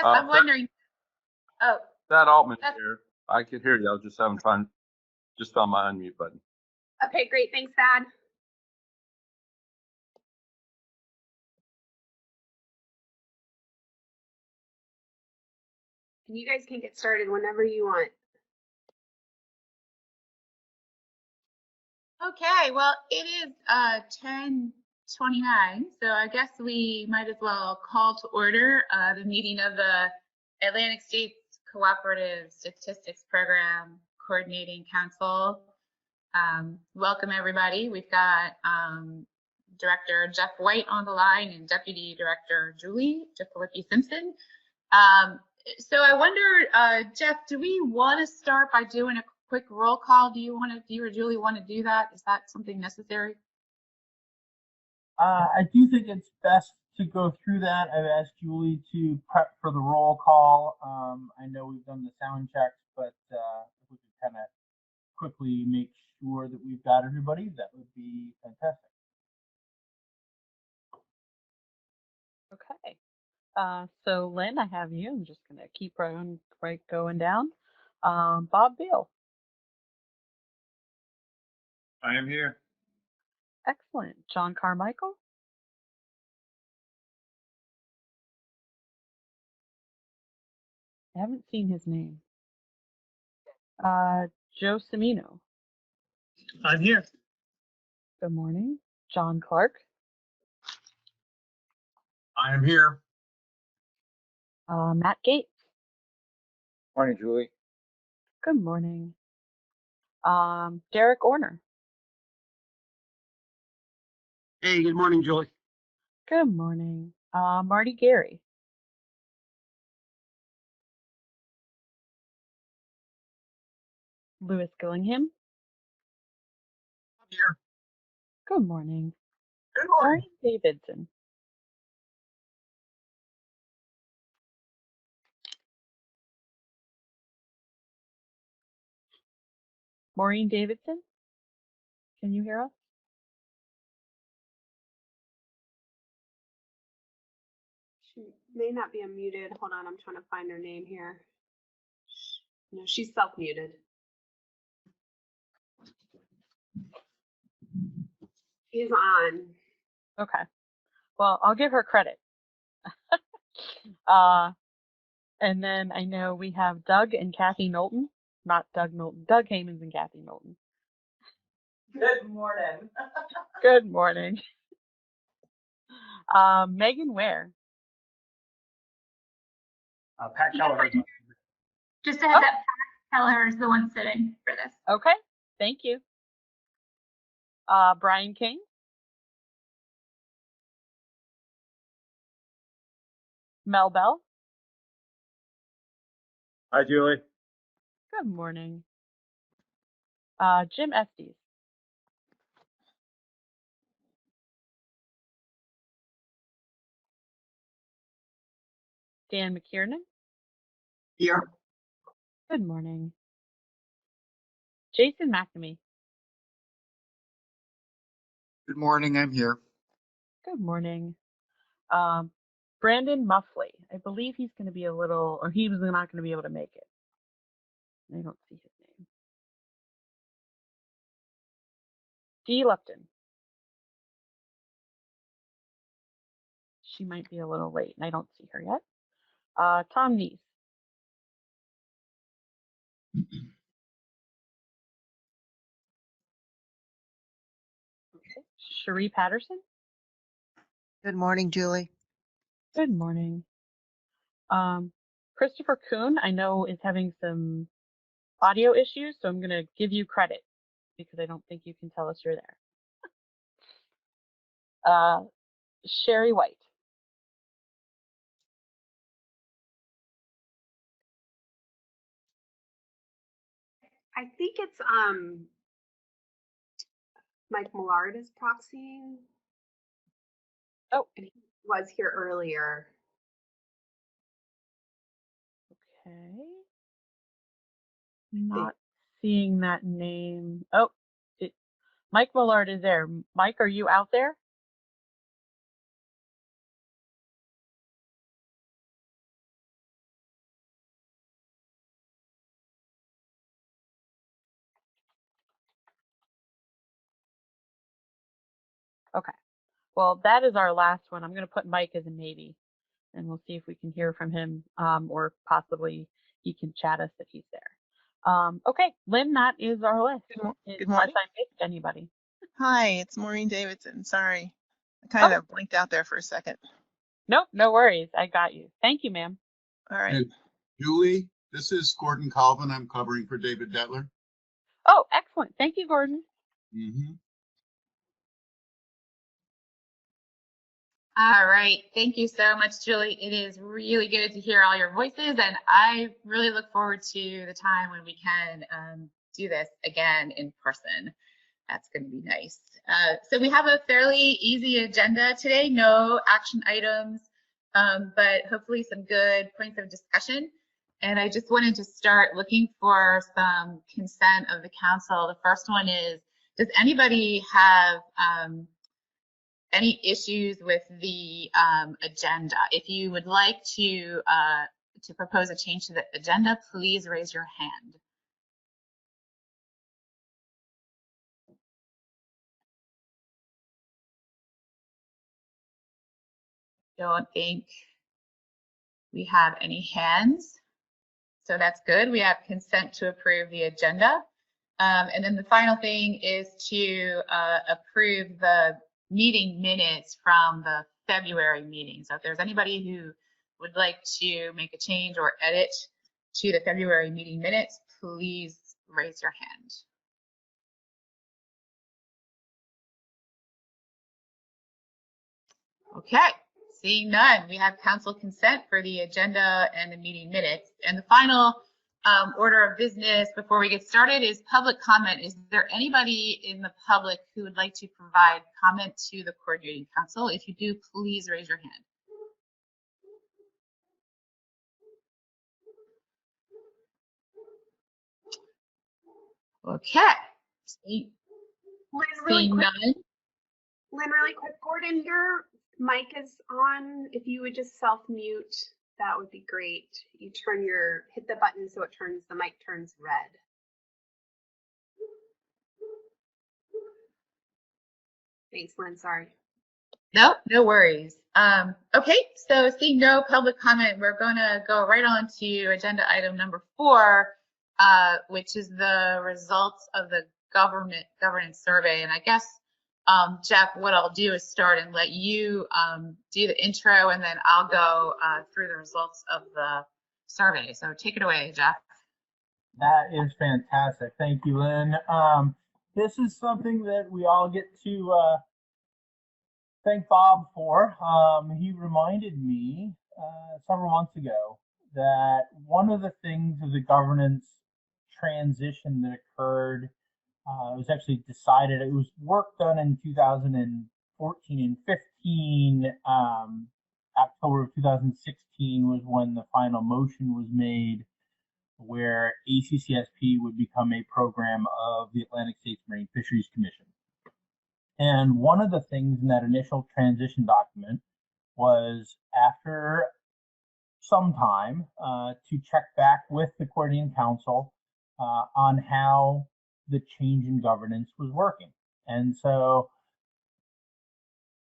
I'm wondering. Oh, That Altman here. I could hear you. I was just having fun. Just on my unmute button. okay, great. Thanks, Thad. And you guys can get started whenever you want. Okay, well, it is 10:29, so I guess we might as well call to order the meeting of the Atlantic States Cooperative Statistics Program Coordinating Council. Welcome, everybody. We've got Director Jeff White on the line and Deputy Director Julie Simpson. So I wonder, Jeff, do we want to start by doing a quick roll call? Do you or Julie want to do that? Is that something necessary? I do think it's best to go through that. I've asked Julie to prep for the roll call. I know we've done the sound checks, but if we could kind of quickly make sure that we've got everybody, that would be fantastic. Okay. So Lynn, I have you. I'm just going to keep right going down. Bob Beal. I am here. Excellent. John Carmichael. I haven't seen his name. Joe Cimino. I'm here. Good morning. John Clark. I am here. Matt Gates. Morning, Julie. Good morning. Derek Orner. Hey, good morning, Julie. Good morning. Marty Gary. Louis Gillingham. I'm here. Good morning. Good morning. Brian Davidson. Maureen Davidson, can you hear us? She may not be unmuted. Hold on, I'm trying to find her name here. No, she's self-muted. She's on. Okay. Well, I'll give her credit. And then I know we have Doug and Kathy Knowlton. Not Doug Knowlton. Doug Haymans and Kathy Knowlton. Good morning. Good morning. Megan Ware. Pat Kelleher. Just to have that, Pat Kelleher is the one sitting for this. Okay, thank you. Brian King. Mel Bell. Hi, Julie. Good morning. Jim Estes. Dan McKiernan. Here. Good morning. Jason McNamee. Good morning, I'm here. Good morning. Brandon Muffley. I believe he's going to be he was not going to be able to make it. I don't see his name. Dee Lupton. She might be a little late, and I don't see her yet. Tom Neese. Okay. Cherie Patterson. Good morning, Julie. Good morning. Christopher Kuhn, I know, is having some audio issues, so I'm going to give you credit because I don't think you can tell us you're there. Sherry White. I think it's Mike Millard is proxying. Oh, and he was here earlier. Okay. Not seeing that name. Oh, Mike Millard is there. Mike, are you out there? Okay. Well, that is our last one. I'm going to put Mike as a maybe, and we'll see if we can hear from him, or possibly he can chat us if he's there. Okay, Lynn, that is our list. Good Unless morning. I missed anybody. Hi, it's Maureen Davidson. Sorry. I Oh. kind of blinked out there for a second. Nope, no worries. I got you. Thank you, ma'am. All right. And Julie, this is Gordon Colvin. I'm covering for David Detler. Oh, excellent. Thank you, Gordon. Mm-hmm. All right. Thank you so much, Julie. It is really good to hear all your voices, and I really look forward to the time when we can do this again in person. That's going to be nice. So we have a fairly easy agenda today, no action items, but hopefully some good points of discussion. And I just wanted to start looking for some consent of the council. The first one is, does anybody have any issues with the agenda? If you would like to propose a change to the agenda, please raise your hand. Don't think we have any hands, so that's good. We have consent to approve the agenda. And then the final thing is to approve the meeting minutes from the February meeting. So if there's anybody who would like to make a change or edit to the February meeting minutes, please raise your hand. Okay, seeing none, we have council consent for the agenda and the meeting minutes. And the final order of business before we get started is public comment. Is there anybody in the public who would like to provide comment to the coordinating council? If you do, please raise your hand. Okay. Lynn, really Seeing quick. none. Lynn, really quick. Gordon, your mic is on. If you would just self-mute, that would be great. You hit the button so the mic turns red. Thanks, Lynn. Sorry. No, no worries. Okay, so seeing no public comment, we're gonna go right on to agenda item number 4, which is the results of the governance survey. And I guess, Jeff, what I'll do is start and let you do the intro, and then I'll go through the results of the survey. So take it away, Jeff. That is fantastic. Thank you, Lynn. This is something that we all get to thank Bob for. He reminded me several months ago that one of the things of the governance transition that occurred, it was actually decided, it was work done in 2014 and 15. October of 2016 was when the final motion was made, where ACCSP would become a program of the Atlantic States Marine Fisheries Commission. And one of the things in that initial transition document was, after some time, to check back with the coordinating council on how the change in governance was working. And so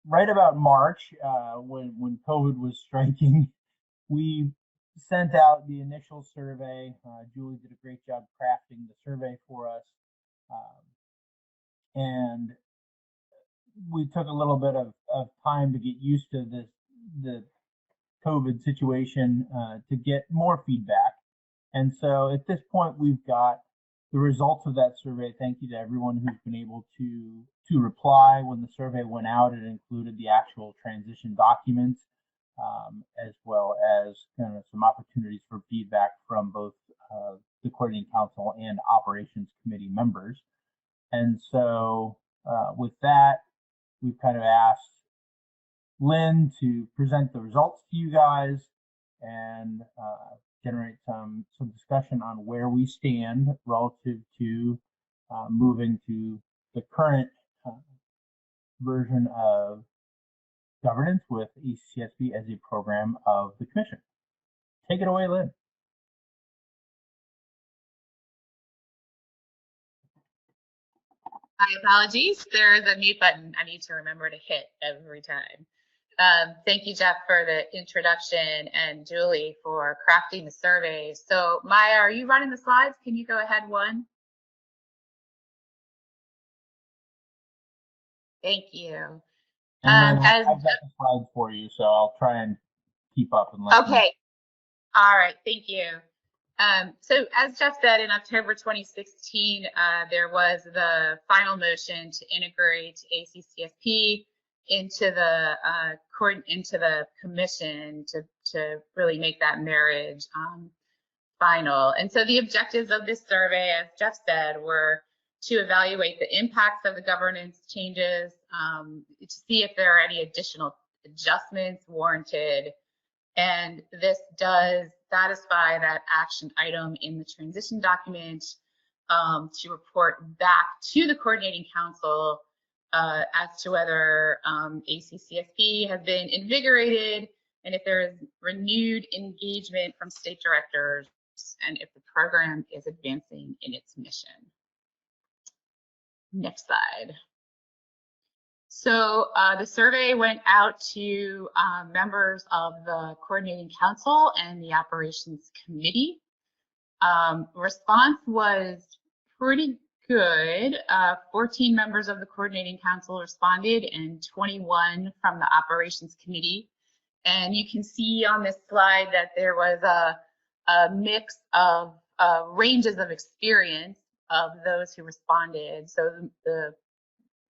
right about March, when COVID was striking, we sent out the initial survey. Julie did a great job crafting the survey for us. And we took a little bit of time to get used to the COVID situation, to get more feedback. And so at this point, we've got the results of that survey. Thank you to everyone who's been able to reply. When the survey went out, it included the actual transition documents, as well as kind of some opportunities for feedback from both the coordinating council and operations committee members. And so with that, we've kind of asked Lynn to present the results to you guys and generate some discussion on where we stand relative to moving to the current version of governance with ACCSP as a program of the commission. Take it away, Lynn. My apologies. There is a mute button I need to remember to hit every time. Thank you, Jeff, for the introduction, and Julie for crafting the survey. So Maya, are you running the slides? Can you go ahead one? Thank you. And then As I've got the slides for you, so I'll try and keep up and let you know. okay. All right. Thank you. So as Jeff said, in October 2016, there was the final motion to integrate ACCSP into the commission to really make that marriage final. And so the objectives of this survey, as Jeff said, were to evaluate the impacts of the governance changes, to see if there are any additional adjustments warranted. And this does satisfy that action item in the transition document to report back to the coordinating council as to whether ACCSP has been invigorated and if there is renewed engagement from state directors and if the program is advancing in its mission. Next slide. So the survey went out to members of the coordinating council and the operations committee. Response was pretty good. 14 members of the coordinating council responded and 21 from the operations committee. And you can see on this slide that there was a mix of ranges of experience of those who responded. So the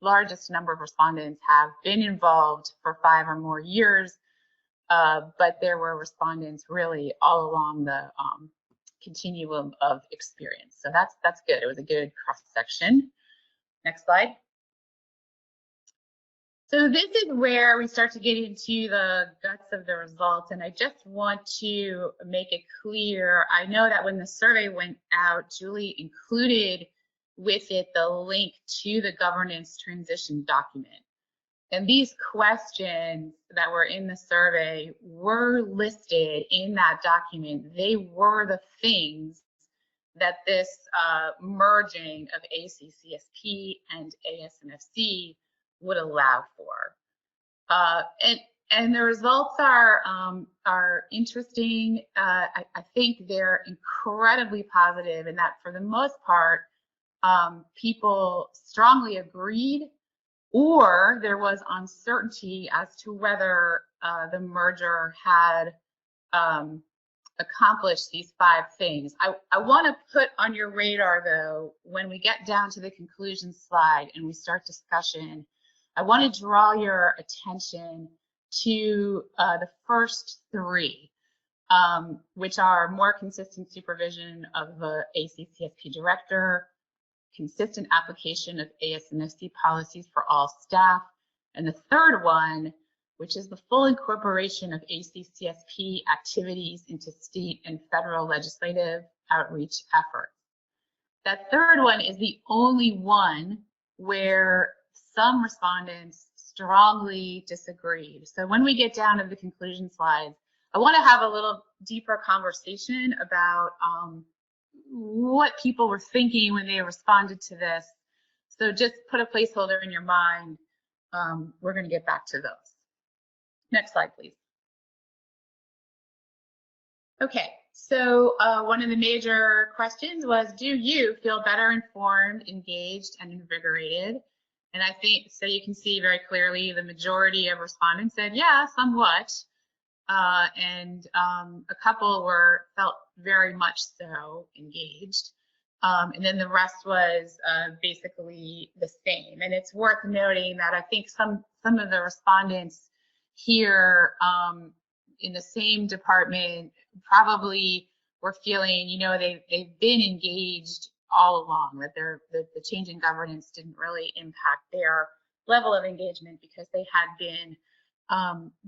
largest number of respondents have been involved for 5 or more years, but there were respondents really all along the continuum of experience. So that's good. It was a good cross section. Next slide. So this is where we start to get into the guts of the results, and I just want to make it clear. I know that when the survey went out, Julie included with it the link to the governance transition document. And these questions that were in the survey were listed in that document. They were the things that this merging of ACCSP and ASNFC would allow for. And the results are interesting. I think they're incredibly positive in that for the most part, people strongly agreed, or there was uncertainty as to whether the merger had accomplished these 5 things. I want to put on your radar, though, when we get down to the conclusion slide and we start discussion, I want to draw your attention to the first 3, which are more consistent supervision of the ACCSP director, consistent application of ASNFC policies for all staff, and the third one, which is the full incorporation of ACCSP activities into state and federal legislative outreach efforts. That third one is the only one where some respondents strongly disagreed. So when we get down to the conclusion slides, I want to have a little deeper conversation about what people were thinking when they responded to this. So just put a placeholder in your mind. We're going to get back to those. Next slide, please. Okay, so one of the major questions was, do you feel better informed, engaged, and invigorated? And I think, so you can see very clearly the majority of respondents said, yeah, somewhat. And a couple felt very much so engaged. And then the rest was basically the same. And it's worth noting that I think some of the respondents here in the same department probably were feeling, you know, they've been engaged all along, that the change in governance didn't really impact their level of engagement because they had been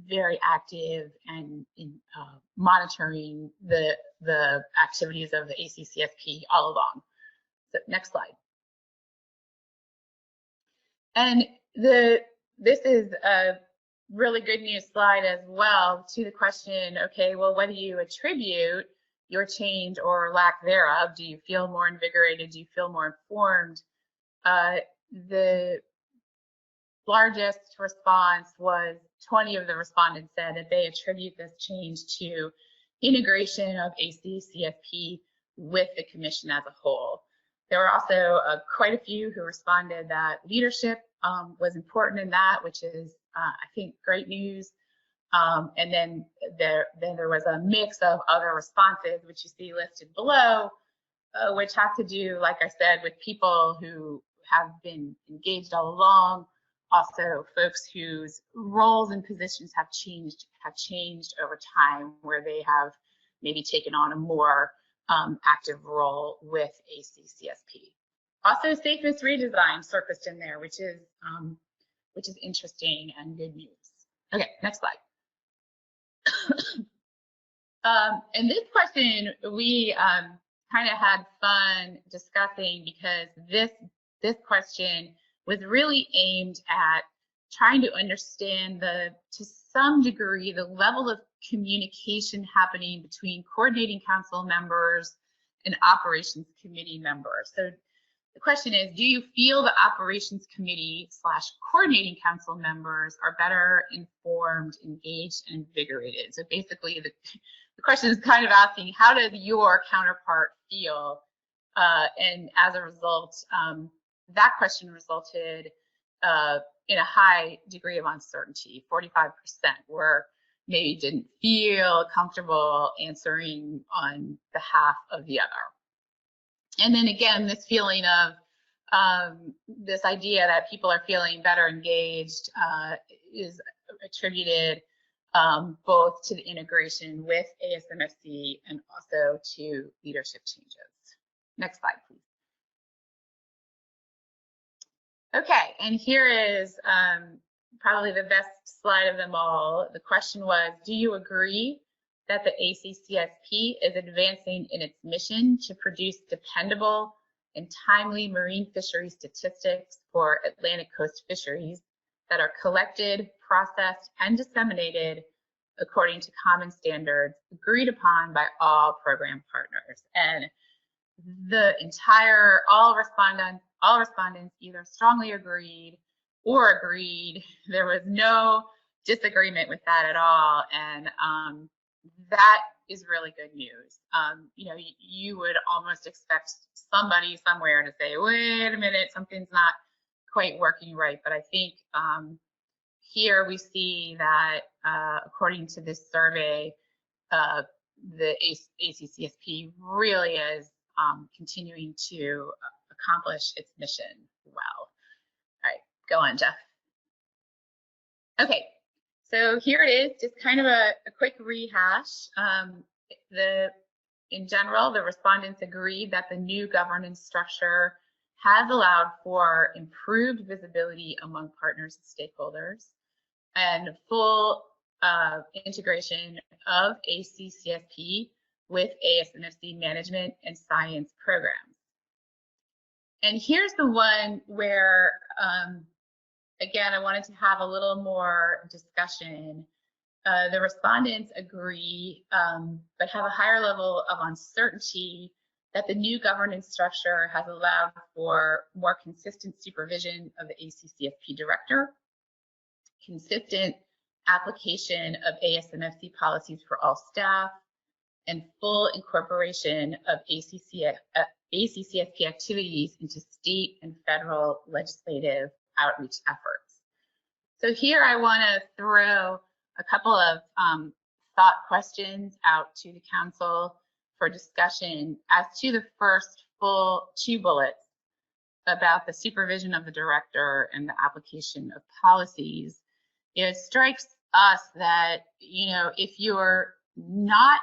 very active and in monitoring the activities of the ACCSP all along. So next slide. And this is a really good news slide as well to the question, okay, well, what do you attribute your change or lack thereof? Do you feel more invigorated? Do you feel more informed? the largest response was 20 of the respondents said that they attribute this change to integration of ACCSP with the commission as a whole. There were also quite a few who responded that leadership was important in that, which is, I think, great news. And then there was a mix of other responses, which you see listed below, which have to do, like I said, with people who have been engaged all along, also folks whose roles and positions have changed over time, where they have maybe taken on a more active role with ACCSP. Also, safest redesign surfaced in there, which is interesting and good news. Okay, next slide. And this question we kind of had fun discussing, because this question was really aimed at trying to understand to some degree, the level of communication happening between coordinating council members and operations committee members. So the question is, do you feel the operations committee / coordinating council members are better informed, engaged, and invigorated? So basically the question is kind of asking, how does your counterpart feel? And as a result, that question resulted in a high degree of uncertainty. 45% were maybe didn't feel comfortable answering on behalf of the other. And then again, this feeling of this idea that people are feeling better engaged is attributed both to the integration with ASMFC and also to leadership changes. Next slide, please. Okay, and here is probably the best slide of them all. The question was, do you agree that the ACCSP is advancing in its mission to produce dependable and timely marine fishery statistics for Atlantic coast fisheries that are collected, processed, and disseminated according to common standards agreed upon by all program partners? And all respondents either strongly agreed or agreed. There was no disagreement with that at all. And that is really good news. You know, you would almost expect somebody somewhere to say, wait a minute, something's not quite working right. But I think here we see that according to this survey, the ACCSP really is continuing to accomplish its mission well. All right, go on, Jeff. Okay, so here it is, just kind of a quick rehash. In general, the respondents agreed that the new governance structure has allowed for improved visibility among partners and stakeholders and full integration of ACCSP with ASMFC management and science programs. And here's the one where, again, I wanted to have a little more discussion. The respondents agree, but have a higher level of uncertainty that the new governance structure has allowed for more consistent supervision of the ACCSP director, consistent application of ASMFC policies for all staff, and full incorporation of ACCSP activities into state and federal legislative outreach efforts. So here I want to throw a couple of thought questions out to the council for discussion as to the first full 2 bullets about the supervision of the director and the application of policies. It strikes us that, you know, if you're not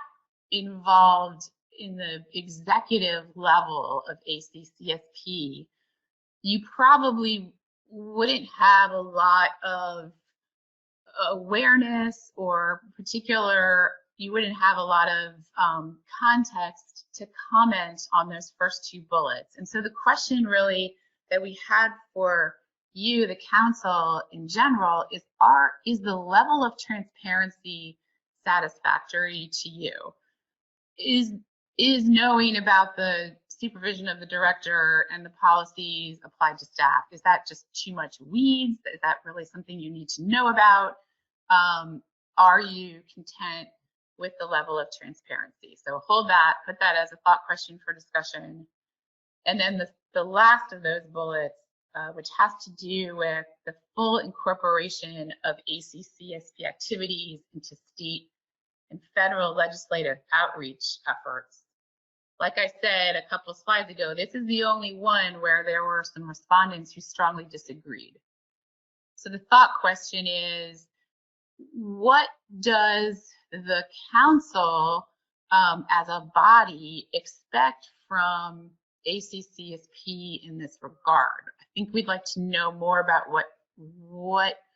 involved in the executive level of ACCSP, you probably wouldn't have a lot of awareness or you wouldn't have a lot of context to comment on those first 2 bullets. And so the question really that we had for you, the council in general, is the level of transparency satisfactory to you? Is knowing about the supervision of the director and the policies applied to staff? Is that just too much weeds? Is that really something you need to know about? Are you content with the level of transparency? So hold that, put that as a thought question for discussion. And then the last of those bullets, which has to do with the full incorporation of ACCSP activities into state and federal legislative outreach efforts. Like I said a couple of slides ago, this is the only one where there were some respondents who strongly disagreed. So the thought question is, what does the council as a body expect from ACCSP in this regard? I think we'd like to know more about what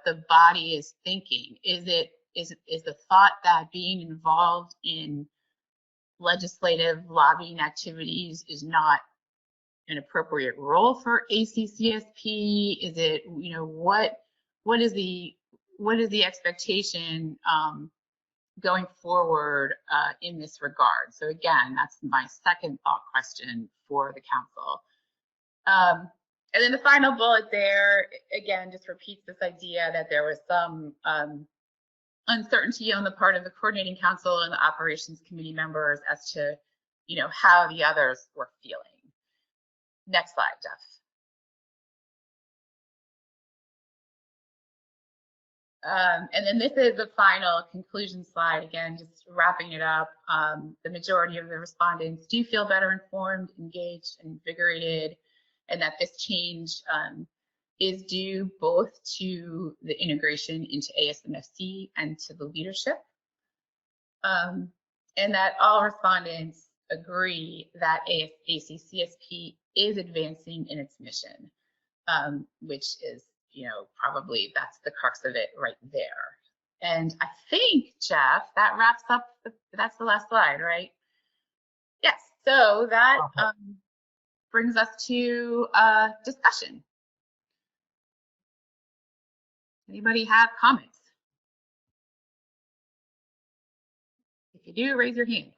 the body is thinking. Is the thought that being involved in legislative lobbying activities is not an appropriate role for ACCSP? Is it, you know, what is the expectation going forward in this regard? So again, that's my second thought question for the council. And then the final bullet there, again, just repeats this idea that there was some uncertainty on the part of the coordinating council and the operations committee members as to, you know, how the others were feeling. Next slide, Jeff. And then this is the final conclusion slide, again, just wrapping it up. The majority of the respondents do feel better informed, engaged, and invigorated, and that this change is due both to the integration into ASMFC and to the leadership. And that all respondents agree that ACCSP is advancing in its mission, which is, you know, probably that's the crux of it right there. And I think, Jeff, that wraps up, that's the last slide, right? Yes, so that brings us to discussion. Anybody have comments? If you do, raise your hand.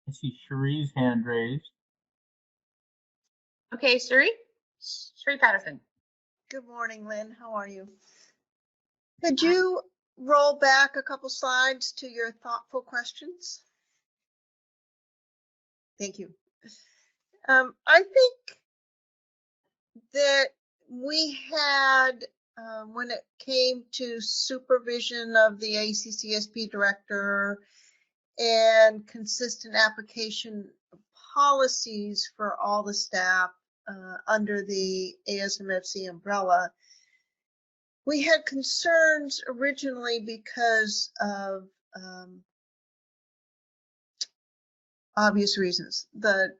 I see Cherie's hand raised. Okay, Cherie Patterson. Good morning, Lynn. How are you? Could you roll back a couple slides to your thoughtful questions? Thank you. I think that we had, when it came to supervision of the ACCSP director and consistent application of policies for all the staff under the ASMFC umbrella, we had concerns originally because of obvious reasons. The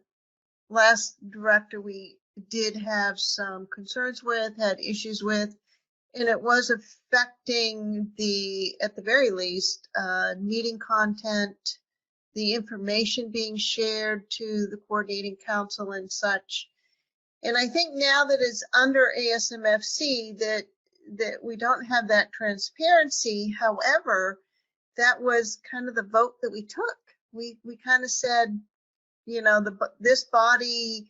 last director we did have some concerns with, had issues with, and it was affecting the, at the very least, meeting content, the information being shared to the coordinating council and such. And I think now that it's under ASMFC that we don't have that transparency. However, that was kind of the vote that we took. We kind of said, you know, this body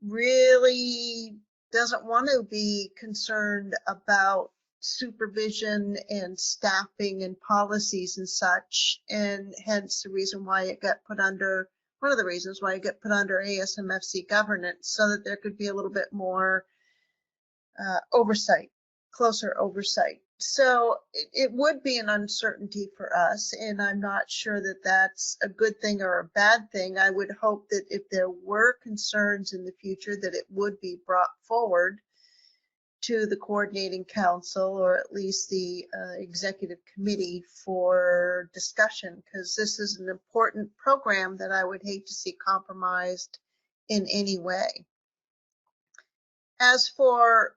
really doesn't want to be concerned about supervision and staffing and policies and such, and hence the reason why it got put under, one of the reasons why it got put under ASMFC governance, so that there could be a little bit more oversight, closer oversight. So it would be an uncertainty for us, and I'm not sure that that's a good thing or a bad thing. I would hope that if there were concerns in the future, that it would be brought forward to the coordinating council, or at least the executive committee, for discussion, because this is an important program that I would hate to see compromised in any way. As for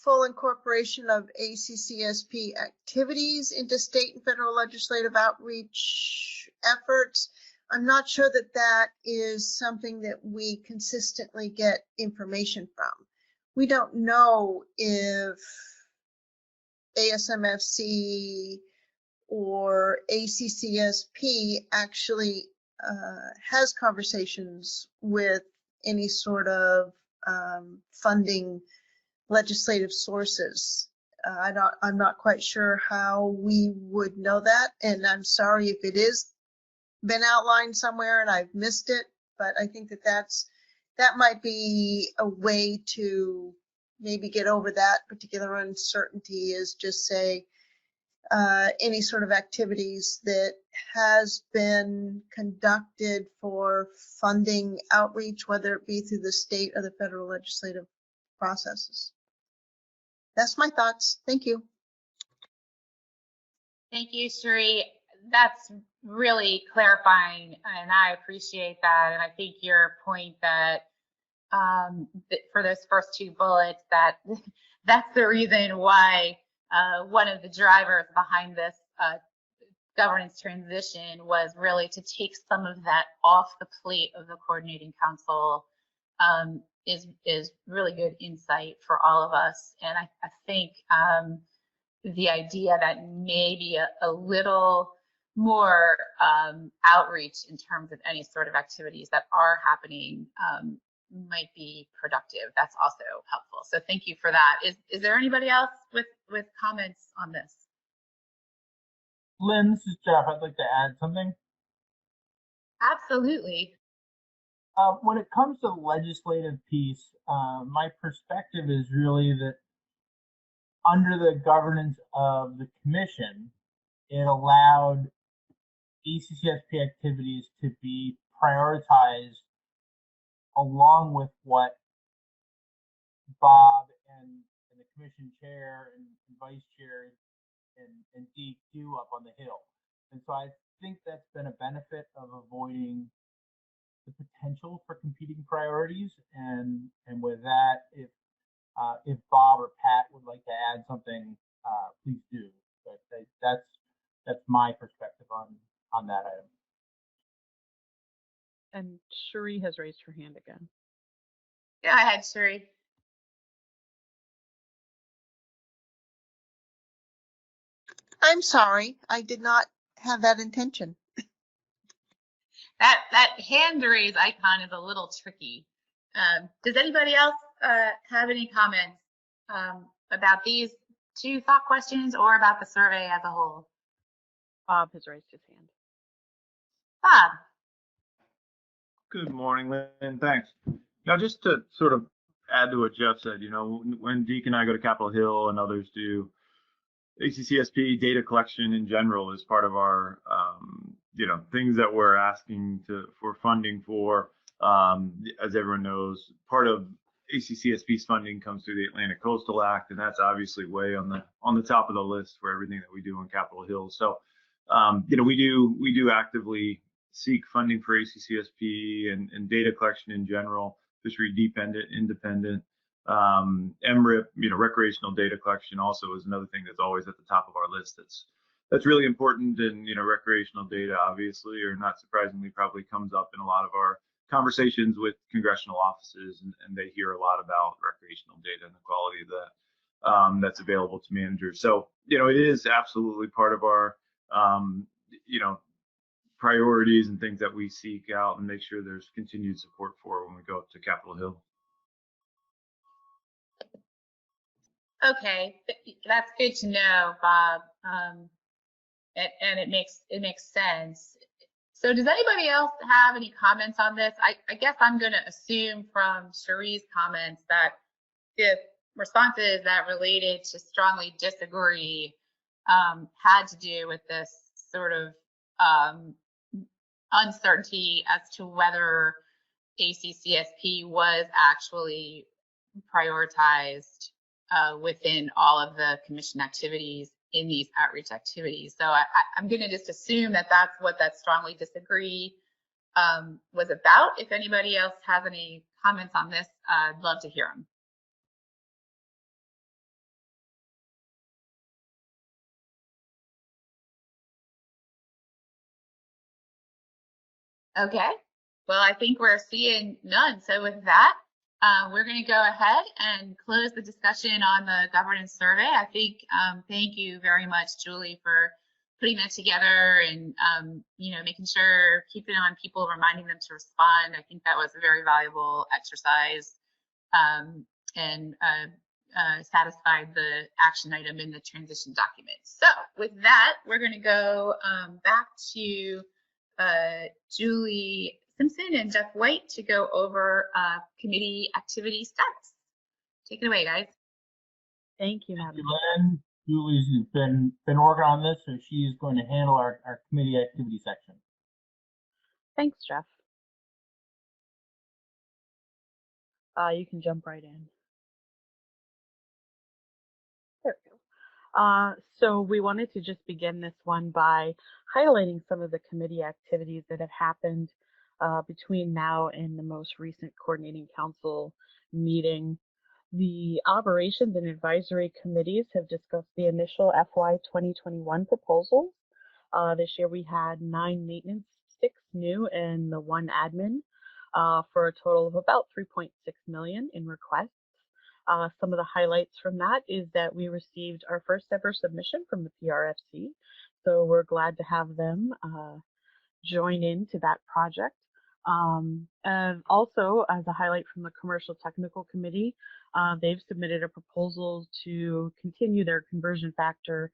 full incorporation of ACCSP activities into state and federal legislative outreach efforts, I'm not sure that that is something that we consistently get information from. We don't know if ASMFC or ACCSP actually has conversations with any sort of funding legislative sources. I'm not quite sure how we would know that, and I'm sorry if it is been outlined somewhere and I've missed it, but I think that might be a way to maybe get over that particular uncertainty, is just say any sort of activities that has been conducted for funding outreach, whether it be through the state or the federal legislative processes. That's my thoughts. Thank you. Thank you, Sheree. That's really clarifying, and I appreciate that. And I think your point that for those first two bullets, that that's the reason why one of the drivers behind this governance transition was really to take some of that off the plate of the coordinating council, is really good insight for all of us. And I think the idea that maybe a little more outreach in terms of any sort of activities that are happening might be productive. That's also helpful. So thank you for that. Is there anybody else with comments on this? Lynn, this is Jeff. I'd like to add something. Absolutely. When it comes to the legislative piece, my perspective is really that under the governance of the commission, it allowed ACCSP activities to be prioritized along with what Bob and the commission chair and vice chair and Deke do up on the Hill. And so I think that's been a benefit of avoiding the potential for competing priorities. And with that, if Bob or Pat would like to add something, please do. But that's my perspective on that item. And Sheree has raised her hand again. Go ahead, Sheree. I'm sorry, I did not have that intention. That hand raise icon is a little tricky. Does anybody else have any comments about these two thought questions or about the survey as a whole? Bob has raised his hand. Bob. Good morning, Lynn. Thanks. Now, just to sort of add to what Jeff said, you know, when Deke and I go to Capitol Hill and others do, ACCSP data collection in general is part of our, you know, things that we're asking for funding for. As everyone knows, part of ACCSP's funding comes through the Atlantic Coastal Act, and that's obviously way on the top of the list for everything that we do on Capitol Hill. So, you know, we do actively seek funding for ACCSP and data collection in general, fishery dependent, independent. MRIP, you know, recreational data collection also is another thing that's always at the top of our list. That's really important. And, you know, recreational data, obviously, or not surprisingly, probably comes up in a lot of our conversations with congressional offices, and they hear a lot about recreational data and the quality of that that's available to managers. So, you know, it is absolutely part of our, you know, priorities and things that we seek out and make sure there's continued support for when we go up to Capitol Hill. Okay, that's good to know, Bob. And it makes sense. So does anybody else have any comments on this? I guess I'm going to assume from Sheree's comments that the responses that related to strongly disagree had to do with this sort of uncertainty as to whether ACCSP was actually prioritized within all of the commission activities in these outreach activities. So I'm going to just assume that that's what that strongly disagree was about. If anybody else has any comments on this, I'd love to hear them. Okay, well, I think we're seeing none. So with that, we're going to go ahead and close the discussion on the governance survey. I think, thank you very much, Julie, for putting that together and, making sure, keeping on people, reminding them to respond. I think that was a very valuable exercise, and satisfied the action item in the transition document. So with that, we're going to go back to Julie Simpson and Jeff White to go over committee activity status. Take it away, guys. Thank you, Madam. Lynn. Julie's been working on this, so she's going to handle our committee activity section. Thanks, Jeff. You can jump right in. There we go. So we wanted to just begin this one by highlighting some of the committee activities that have happened between now and the most recent coordinating council meeting. The operations and advisory committees have discussed the initial FY 2021 proposals. This year we had 9 maintenance, 6 new, and the 1 admin for a total of about 3.6 million in requests. Some of the highlights from that is that we received our first ever submission from the PRFC. So we're glad to have them join into that project. And also, as a highlight from the Commercial Technical Committee, they've submitted a proposal to continue their conversion factor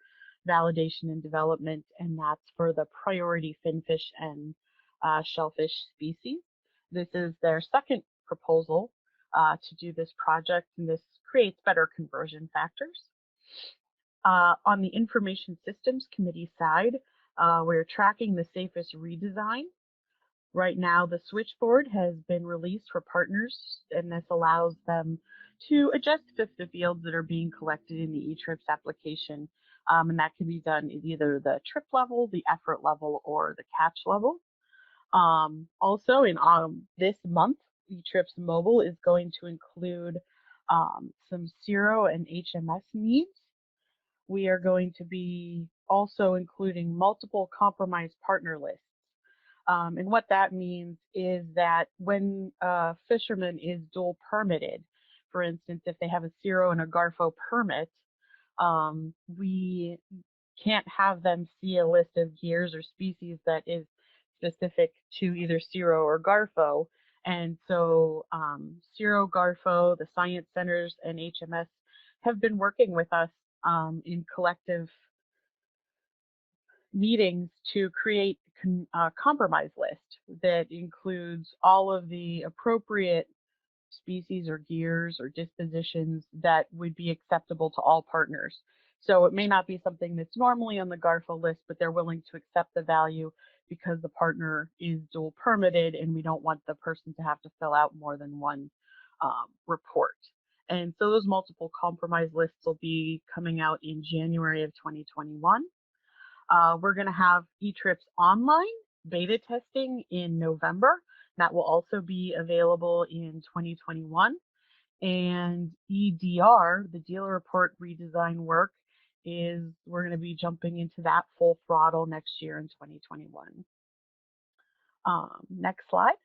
validation and development, and that's for the priority finfish and shellfish species. This is their second proposal to do this project, and this creates better conversion factors. On the Information Systems Committee side, we're tracking the safest redesign. Right now, the switchboard has been released for partners, and this allows them to adjust the fields that are being collected in the eTrips application, and that can be done at either the trip level, the effort level, or the catch level. Also, in this month, eTrips Mobile is going to include some CIRO and HMS needs. We are going to be also including multiple compromise partner lists. And what that means is that when a fisherman is dual permitted, for instance, if they have a CIRO and a GARFO permit, we can't have them see a list of gears or species that is specific to either CIRO or GARFO. And so CIRO, GARFO, the science centers, and HMS have been working with us in collective meetings to create a compromise list that includes all of the appropriate species or gears or dispositions that would be acceptable to all partners. So it may not be something that's normally on the GARFO list, but they're willing to accept the value because the partner is dual permitted and we don't want the person to have to fill out more than one report. And so those multiple compromise lists will be coming out in January of 2021. We're going to have eTrips online beta testing in November. That will also be available in 2021. And EDR, the dealer report redesign work, we're going to be jumping into that full throttle next year in 2021. Next slide.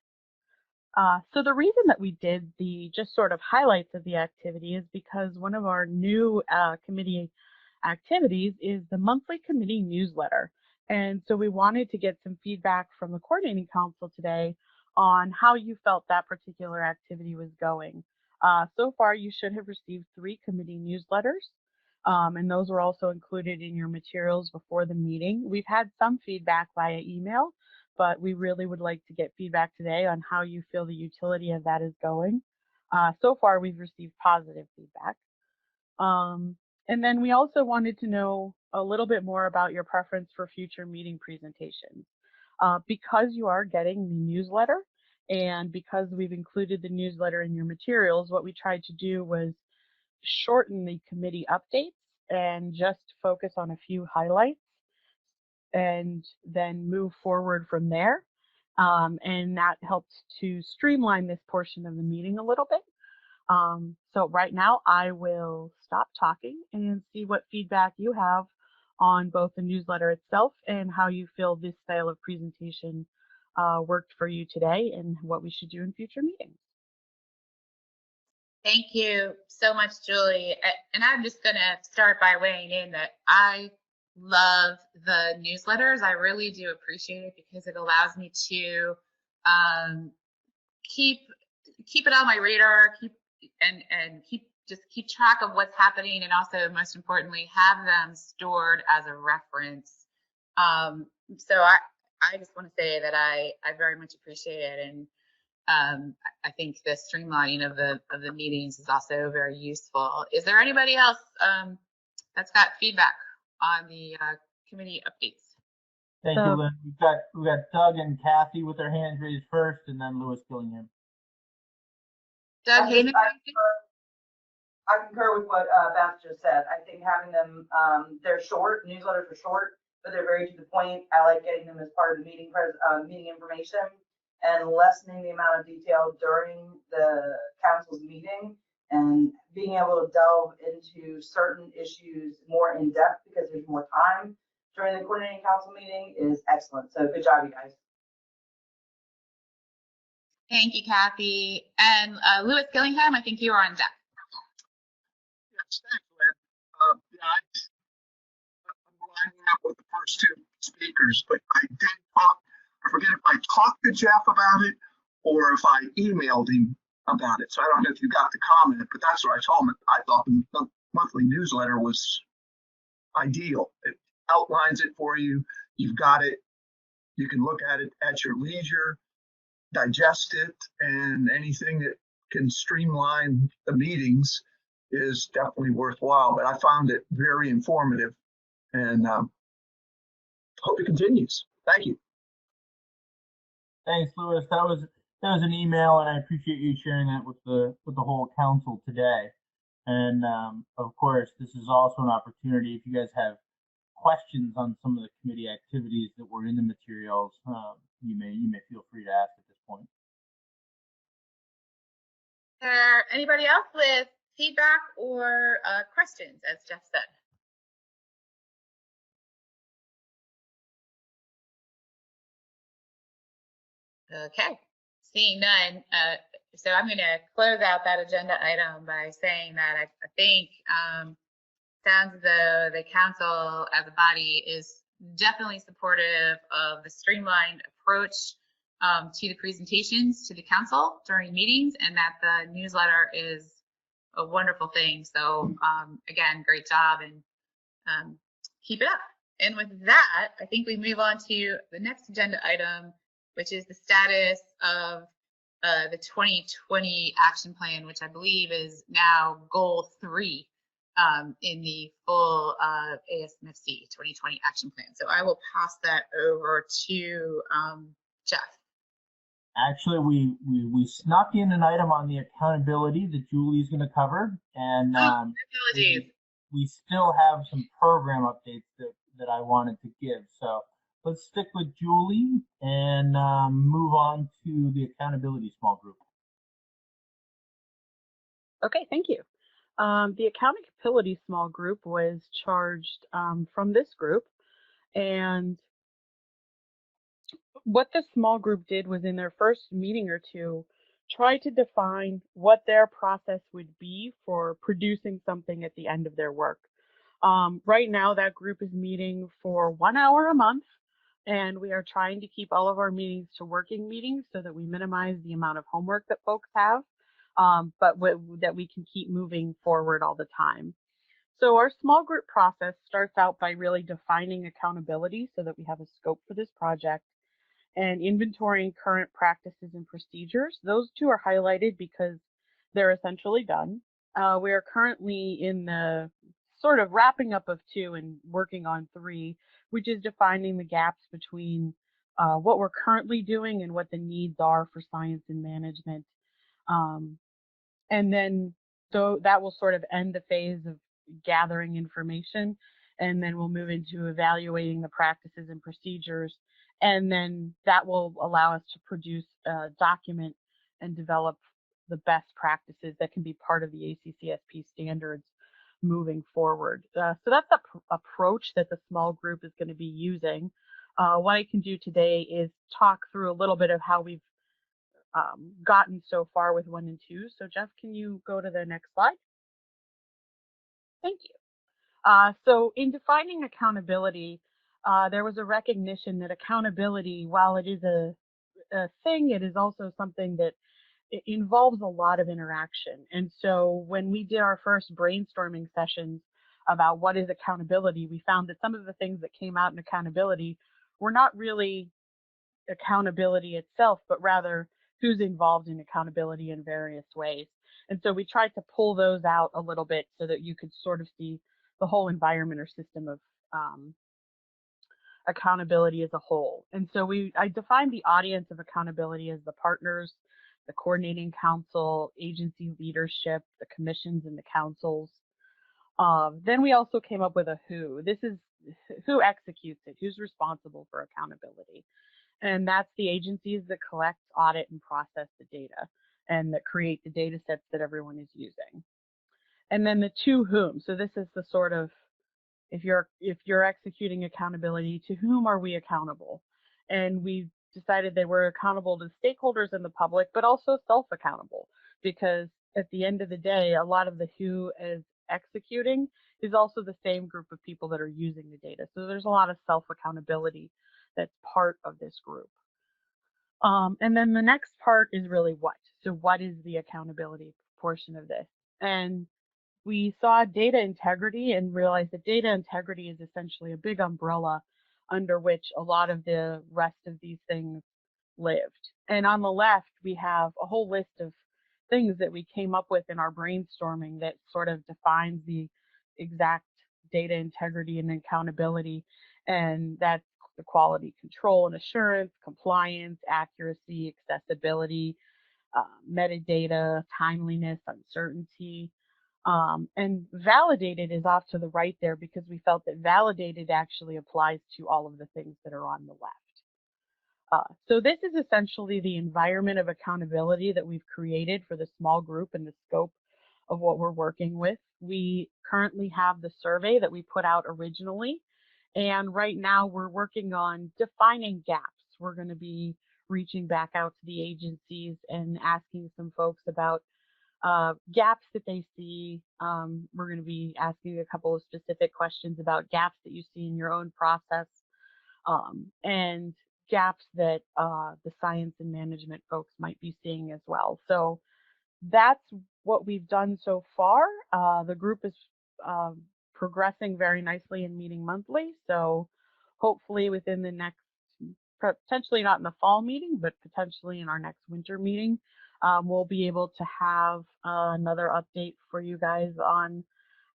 So the reason that we did the just sort of highlights of the activity is because one of our new committee activities is the monthly committee newsletter. And so we wanted to get some feedback from the coordinating council today on how you felt that particular activity was going. So far, you should have received 3 committee newsletters, and those were also included in your materials before the meeting. We've had some feedback via email, but we really would like to get feedback today on how you feel the utility of that is going. So far, we've received positive feedback. And then we also wanted to know a little bit more about your preference for future meeting presentations. Because you are getting the newsletter and because we've included the newsletter in your materials, what we tried to do was shorten the committee updates and just focus on a few highlights and then move forward from there. And that helped to streamline this portion of the meeting a little bit. So right now I will stop talking and see what feedback you have on both the newsletter itself and how you feel this style of presentation worked for you today and what we should do in future meetings. Thank you so much, Julie. And I'm just going to start by weighing in that I love the newsletters. I really do appreciate it because it allows me to keep it on my radar, keep track of what's happening, and also most importantly have them stored as a reference. So I just want to say that I very much appreciate it, and I think the streamlining of the meetings is also very useful. Is there anybody else that's got feedback on the committee updates? Thank you, Lynn. We've got Doug and Kathy with their hands raised first, and then Louis Gillingham. Doug Hayman? I concur with what Beth just said. I think having them, they're short, newsletters are short, but they're very to the point. I like getting them as part of the meeting information and lessening the amount of detail during the council's meeting and being able to delve into certain issues more in depth because there's more time during the coordinating council meeting is excellent. So good job, you guys. Thank you, Kathy. And Louis Gillingham, I think you are on deck. Yes, thanks, Lynn. I'm lining up with the first two speakers, but I forget if I talked to Jeff about it or if I emailed him about it. So I don't know if you got the comment, but that's what I told him. I thought the monthly newsletter was ideal. It outlines it for you. You've got it. You can look at it at your leisure, digest it, and anything that can streamline the meetings is definitely worthwhile. But I found it very informative, and hope it continues. Thank you. Thanks, Louis. That was an email, and I appreciate you sharing that with the whole council today. And of course, this is also an opportunity if you guys have questions on some of the committee activities that were in the materials, you may feel free to ask at this point. Is there anybody else with feedback or questions, as Jeff said? Okay, seeing none. So I'm going to close out that agenda item by saying that I think sounds as though the council as a body is definitely supportive of the streamlined approach to the presentations to the council during meetings, and that the newsletter is a wonderful thing. So again, great job, and keep it up. And with that, I think we move on to the next agenda item, which is the status of the 2020 action plan, which I believe is now goal 3 in the full ASMFC 2020 action plan. So I will pass that over to Jeff. Actually, we snuck in an item on the accountability that Julie's going to cover, and we still have some program updates that I wanted to give. So let's stick with Julie and move on to the accountability small group. Okay, thank you. The accountability small group was charged from this group, and what the small group did was in their first meeting or two, try to define what their process would be for producing something at the end of their work. Right now, that group is meeting for 1 hour a month, and we are trying to keep all of our meetings to working meetings so that we minimize the amount of homework that folks have, but that we can keep moving forward all the time. So our small group process starts out by really defining accountability so that we have a scope for this project, and inventorying current practices and procedures. Those two are highlighted because they're essentially done. We are currently in the sort of wrapping up of 2 and working on 3, which is defining the gaps between what we're currently doing and what the needs are for science and management. And then that will sort of end the phase of gathering information, and then we'll move into evaluating the practices and procedures. And then that will allow us to produce a document and develop the best practices that can be part of the ACCSP standards moving forward. So that's the approach that the small group is going to be using. What I can do today is talk through a little bit of how we've gotten so far with 1 and 2. So Jeff, can you go to the next slide? Thank you. So in defining accountability, there was a recognition that accountability, while it is a thing, it is also something that it involves a lot of interaction. And so when we did our first brainstorming sessions about what is accountability, we found that some of the things that came out in accountability were not really accountability itself, but rather who's involved in accountability in various ways. And so we tried to pull those out a little bit so that you could sort of see the whole environment or system of accountability as a whole. And so I defined the audience of accountability as the partners, the coordinating council, agency leadership, the commissions and the councils. Then we also came up with a who. This is who executes it, who's responsible for accountability. And that's the agencies that collect, audit, and process the data and that create the data sets that everyone is using. And then the to whom. So this is the sort of, if you're executing accountability, to whom are we accountable? And we decided that we're accountable to stakeholders in the public, but also self-accountable, because at the end of the day, a lot of the who is executing is also the same group of people that are using the data. So there's a lot of self-accountability that's part of this group. And then the next part is really what. So what is the accountability portion of this? And we saw data integrity and realized that data integrity is essentially a big umbrella under which a lot of the rest of these things lived. And on the left, we have a whole list of things that we came up with in our brainstorming that sort of defines the exact data integrity and accountability. And that's the quality control and assurance, compliance, accuracy, accessibility, metadata, timeliness, uncertainty. And validated is off to the right there because we felt that validated actually applies to all of the things that are on the left. So this is essentially the environment of accountability that we've created for the small group and the scope of what we're working with. We currently have the survey that we put out originally, and right now we're working on defining gaps. We're going to be reaching back out to the agencies and asking some folks about gaps that they see. We're going to be asking a couple of specific questions about gaps that you see in your own process, and gaps that the science and management folks might be seeing as well. So that's what we've done so far. The group is progressing very nicely and meeting monthly. So hopefully within the next, potentially not in the fall meeting, but potentially in our next winter meeting, we'll be able to have another update for you guys on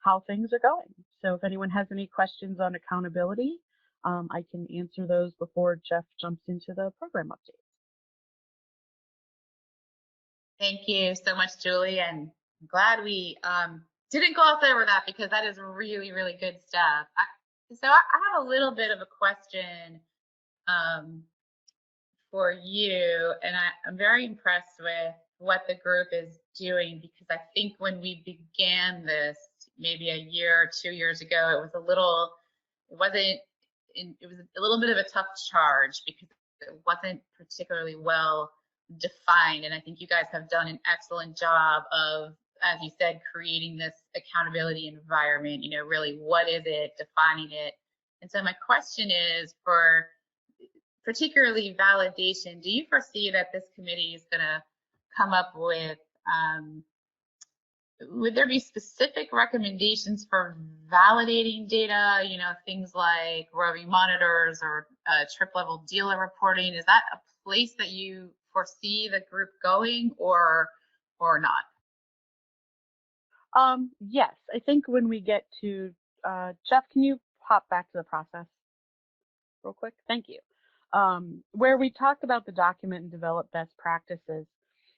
how things are going. So if anyone has any questions on accountability, I can answer those before Jeff jumps into the program updates. Thank you so much, Julie, and I'm glad we didn't gloss over that because that is really, really good stuff. So I have a little bit of a question for you, and I'm very impressed with what the group is doing because I think when we began this maybe a year or 2 years ago, it was a little bit of a tough charge because it wasn't particularly well defined, and I think you guys have done an excellent job of, as you said, creating this accountability environment. You know, really, what is it, defining it. And so my question is, for particularly validation, do you foresee that this committee is going to come up with, would there be specific recommendations for validating data, you know, things like roving monitors or trip level dealer reporting? Is that a place that you foresee the group going or not? Yes, I think when we get to, Jeff, can you hop back to the process real quick? Thank you. Where we talked about the document and develop best practices,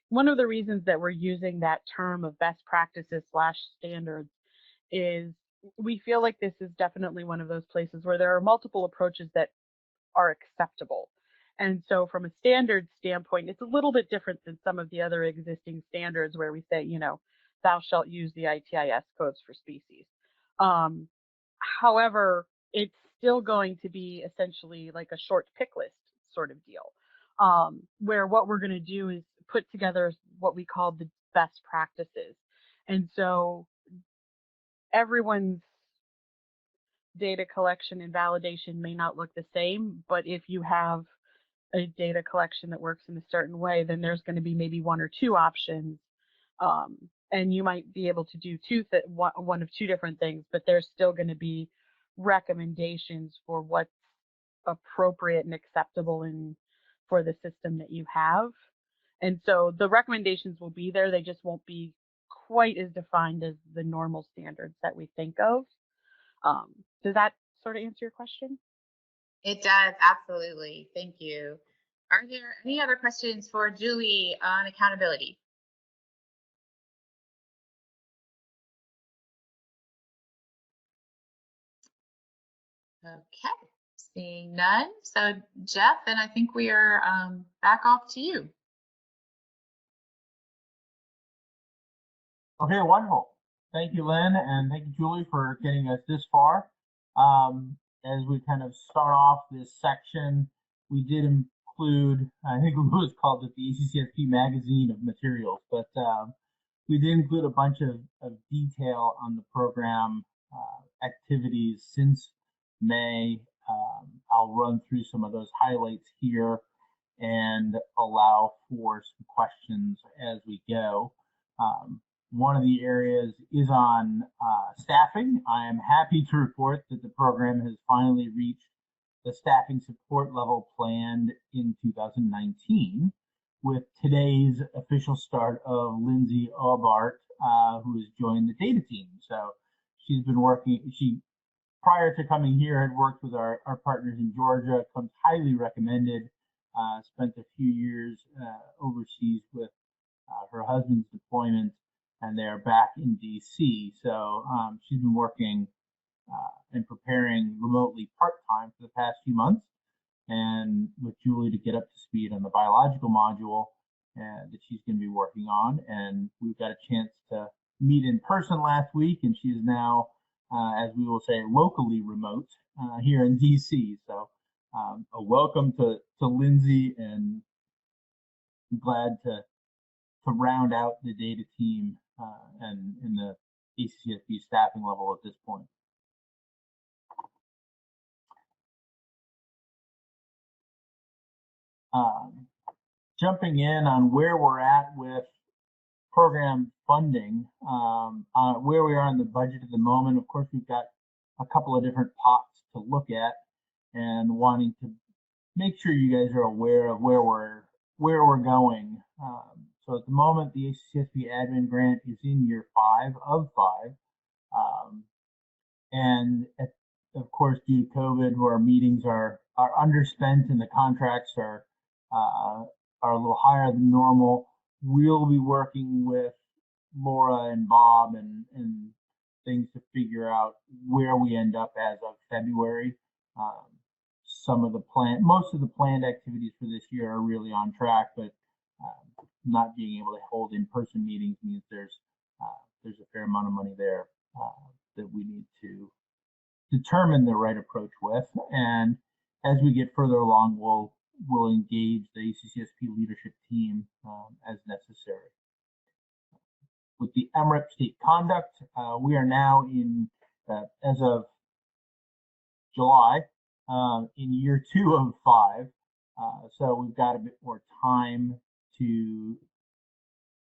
one of the reasons that we're using that term of best practices / standards is we feel like this is definitely one of those places where there are multiple approaches that are acceptable. And so from a standard standpoint, it's a little bit different than some of the other existing standards where we say, you know, thou shalt use the ITIS codes for species. However, it's still going to be essentially like a short pick list sort of deal, where what we're going to do is put together what we call the best practices. And so everyone's data collection and validation may not look the same, but if you have a data collection that works in a certain way, then there's going to be maybe one or two options. And you might be able to do one of two different things, but there's still going to be recommendations for what's appropriate and acceptable for the system that you have. And so the recommendations will be there. They just won't be quite as defined as the normal standards that we think of. Does that sort of answer your question? It does, absolutely. Thank you. Are there any other questions for Julie on accountability? Okay, seeing none. So Jeff, and I think we are back off to you. Okay, wonderful. Thank you, Lynn, and thank you, Julie, for getting us this far. As we kind of start off this section, we did include, I think Lewis called it the ACCSP magazine of materials, but we did include a bunch of detail on the program activities since May. I'll run through some of those highlights here and allow for some questions as we go. One of the areas is on staffing. I am happy to report that the program has finally reached the staffing support level planned in 2019, with today's official start of Lindsay Aubart, who has joined the data team. So she's been working, prior to coming here, had worked with our partners in Georgia, comes highly recommended, spent a few years overseas with her husband's deployment, and they're back in DC. So she's been working and preparing remotely part-time for the past few months, and with Julie to get up to speed on the biological module that she's going to be working on. And we've got a chance to meet in person last week, and she is now, as we will say, locally remote here in DC. So a welcome to Lindsay, and I'm glad to round out the data team and in the ACCSP staffing level at this point. Jumping in on where we're at with program funding, where we are in the budget at the moment. Of course, we've got a couple of different pots to look at, and wanting to make sure you guys are aware of where we're going. So at the moment, the ACCSP admin grant is in year 5 of 5. And of course, due to COVID, where our meetings are underspent and the contracts are a little higher than normal, we'll be working with Laura and Bob and things to figure out where we end up as of February. Most of the planned activities for this year are really on track, but not being able to hold in-person meetings means there's a fair amount of money there that we need to determine the right approach with. And as we get further along, we'll engage the ACCSP leadership team as necessary. With the MREP state conduct, we are now in, as of July, in year 2 of 5. So we've got a bit more time to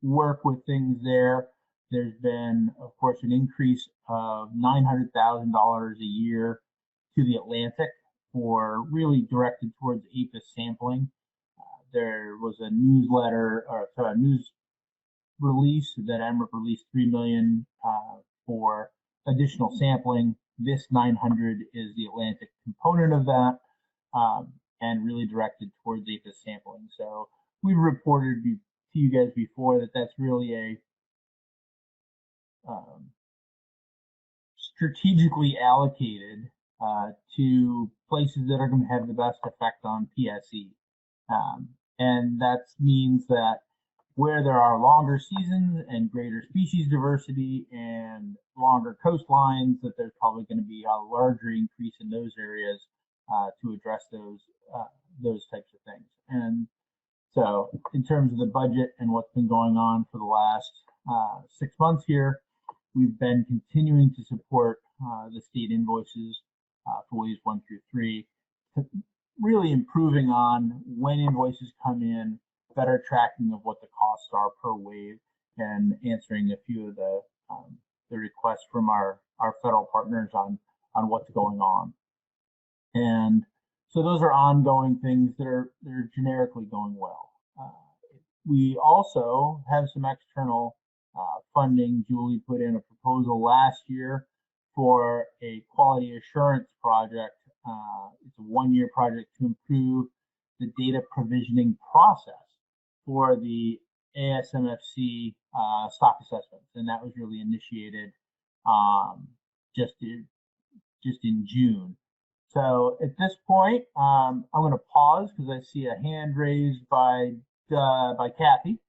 work with things there. There's been, of course, an increase of $900,000 a year to the Atlantic for really directed towards APHIS sampling. There was a newsletter, or sorry, a news release that MREP released $3 million for additional sampling. This 900 is the Atlantic component of that, and really directed towards APHIS sampling. So we've reported to you guys before that that's really a strategically allocated to places that are going to have the best effect on PSE. And that means that where there are longer seasons and greater species diversity and longer coastlines, that there's probably going to be a larger increase in those areas to address those types of things. And so in terms of the budget and what's been going on for the last 6 months here, we've been continuing to support the state invoices for waves 1 through 3, really improving on when invoices come in, better tracking of what the costs are per wave, and answering a few of the requests from our federal partners on what's going on. And so those are ongoing things that are generically going well. We also have some external funding. Julie put in a proposal last year for a quality assurance project. It's a 1-year project to improve the data provisioning process for the ASMFC stock assessments, and that was really initiated just in June. So at this point, I'm going to pause because I see a hand raised by Kathy.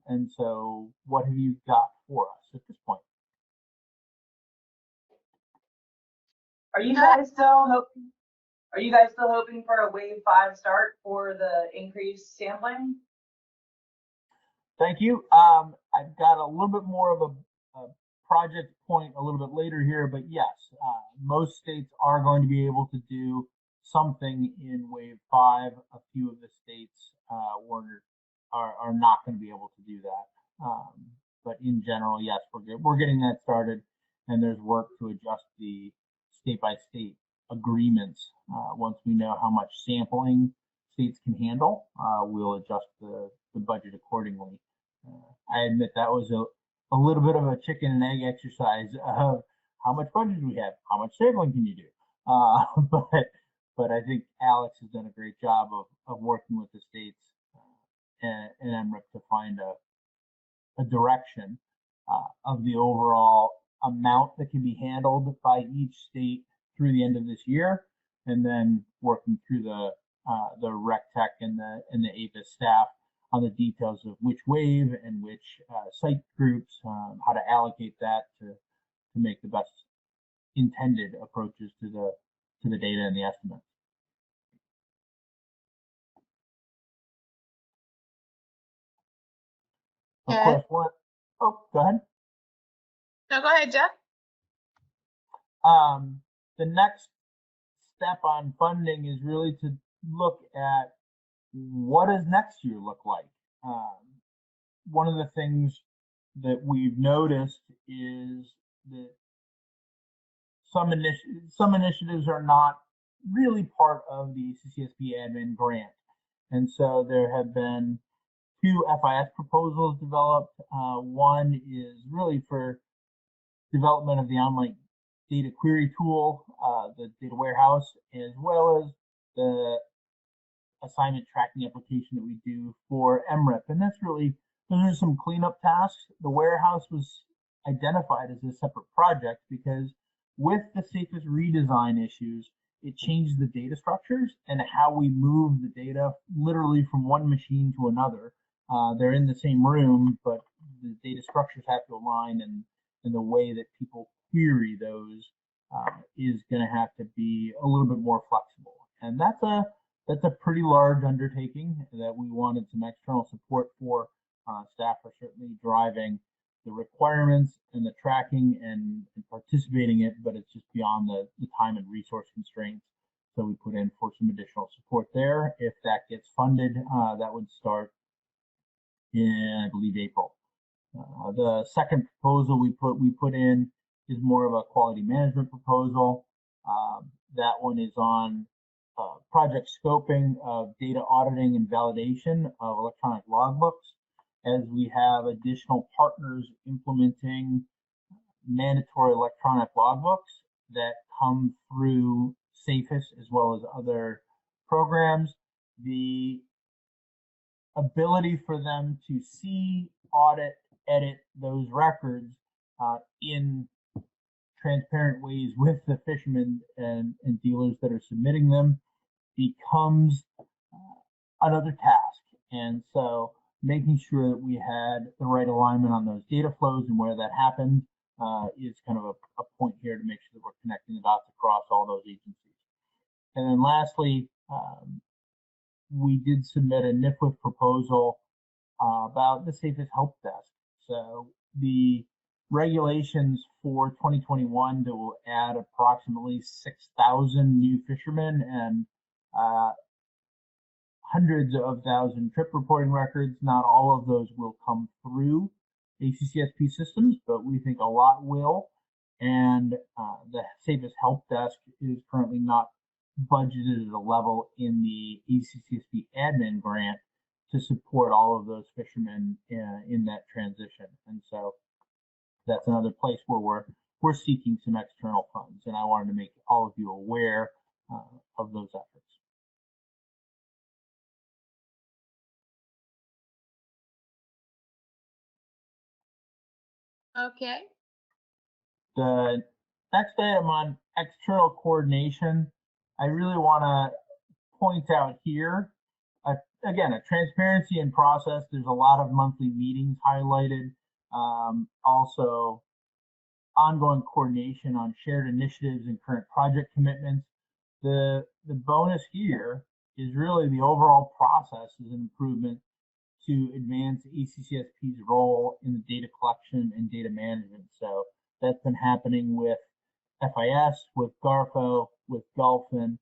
And so, what have you got for us at this point? Are you guys still hoping for a wave 5 start for the increased sampling? Thank you. I've got a little bit more of a project point a little bit later here, but yes, most states are going to be able to do something in wave 5. A few of the states are not going to be able to do that. But in general, yes, we're getting that started, and there's work to adjust the state-by-state agreements. Once we know how much sampling states can handle, we'll adjust the budget accordingly. I admit that was a little bit of a chicken and egg exercise of how much budget do we have, how much sampling can you do? But I think Alex has done a great job of working with the states and MRIP to find a direction of the overall amount that can be handled by each state through the end of this year, and then working through the rec tech and the APIS staff on the details of which wave and which site groups, how to allocate that to make the best intended approaches to the data and the estimates. Of course, oh, go ahead. No, go ahead, Jeff. The next step on funding is really to look at what does next year look like. One of the things that we've noticed is that some initiatives are not really part of the ACCSP admin grant, and so there have been 2 FIS proposals developed. One is really for development of the online data query tool, the data warehouse, as well as the assignment tracking application that we do for MRIP. And that's really, those are some cleanup tasks. The warehouse was identified as a separate project because with the safest redesign issues, it changed the data structures and how we move the data literally from one machine to another. They're in the same room, but the data structures have to align, and the way that people query those is going to have to be a little bit more flexible. And that's a pretty large undertaking that we wanted some external support for. Staff are certainly driving the requirements and the tracking and participating in it, but it's just beyond the time and resource constraints. So we put in for some additional support there. If that gets funded, that would start in, I believe, April. The second proposal we put in is more of a quality management proposal. That one is on project scoping of data auditing and validation of electronic logbooks, as we have additional partners implementing mandatory electronic logbooks that come through SAFES as well as other programs. The ability for them to see, audit, edit those records in transparent ways with the fishermen and dealers that are submitting them becomes another task. And so making sure that we had the right alignment on those data flows and where that happened is kind of a point here to make sure that we're connecting the dots across all those agencies. And then lastly, we did submit a NIFWIF proposal about the safest help desk. So the regulations for 2021 that will add approximately 6,000 new fishermen and hundreds of thousand trip reporting records. Not all of those will come through ACCSP systems, but we think a lot will. And the Safest Help Desk is currently not budgeted at a level in the ACCSP admin grant to support all of those fishermen in that transition. And so that's another place where we're seeking some external funds. And I wanted to make all of you aware of those efforts. Okay. The next item on external coordination, I really want to point out here, again, a transparency in process. There's a lot of monthly meetings highlighted. Also, ongoing coordination on shared initiatives and current project commitments. The bonus here is really the overall process is an improvement to advance ACCSP's role in the data collection and data management. So that's been happening with FIS, with GARFO, with Gulfin,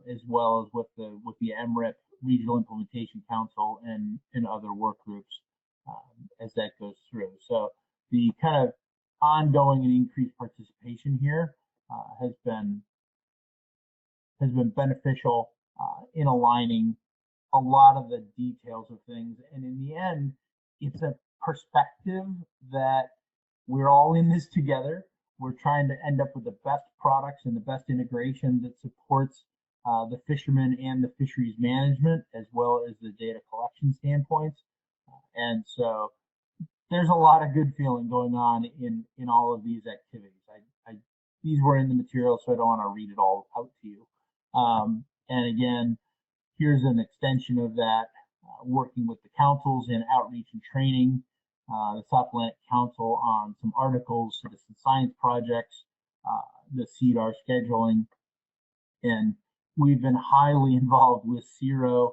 as well as with the MRIP, Regional Implementation Council, and other work groups as that goes through. So the kind of ongoing and increased participation here has been beneficial in aligning a lot of the details of things. And in the end, it's a perspective that we're all in this together. We're trying to end up with the best products and the best integration that supports the fishermen and the fisheries management, as well as the data collection standpoints. And so there's a lot of good feeling going on in all of these activities. These were in the material, so I don't want to read it all out to you. And again, here's an extension of that, working with the councils in outreach and training, the South Atlantic Council on some articles, citizen science projects, the CEDAR scheduling, and we've been highly involved with CERO,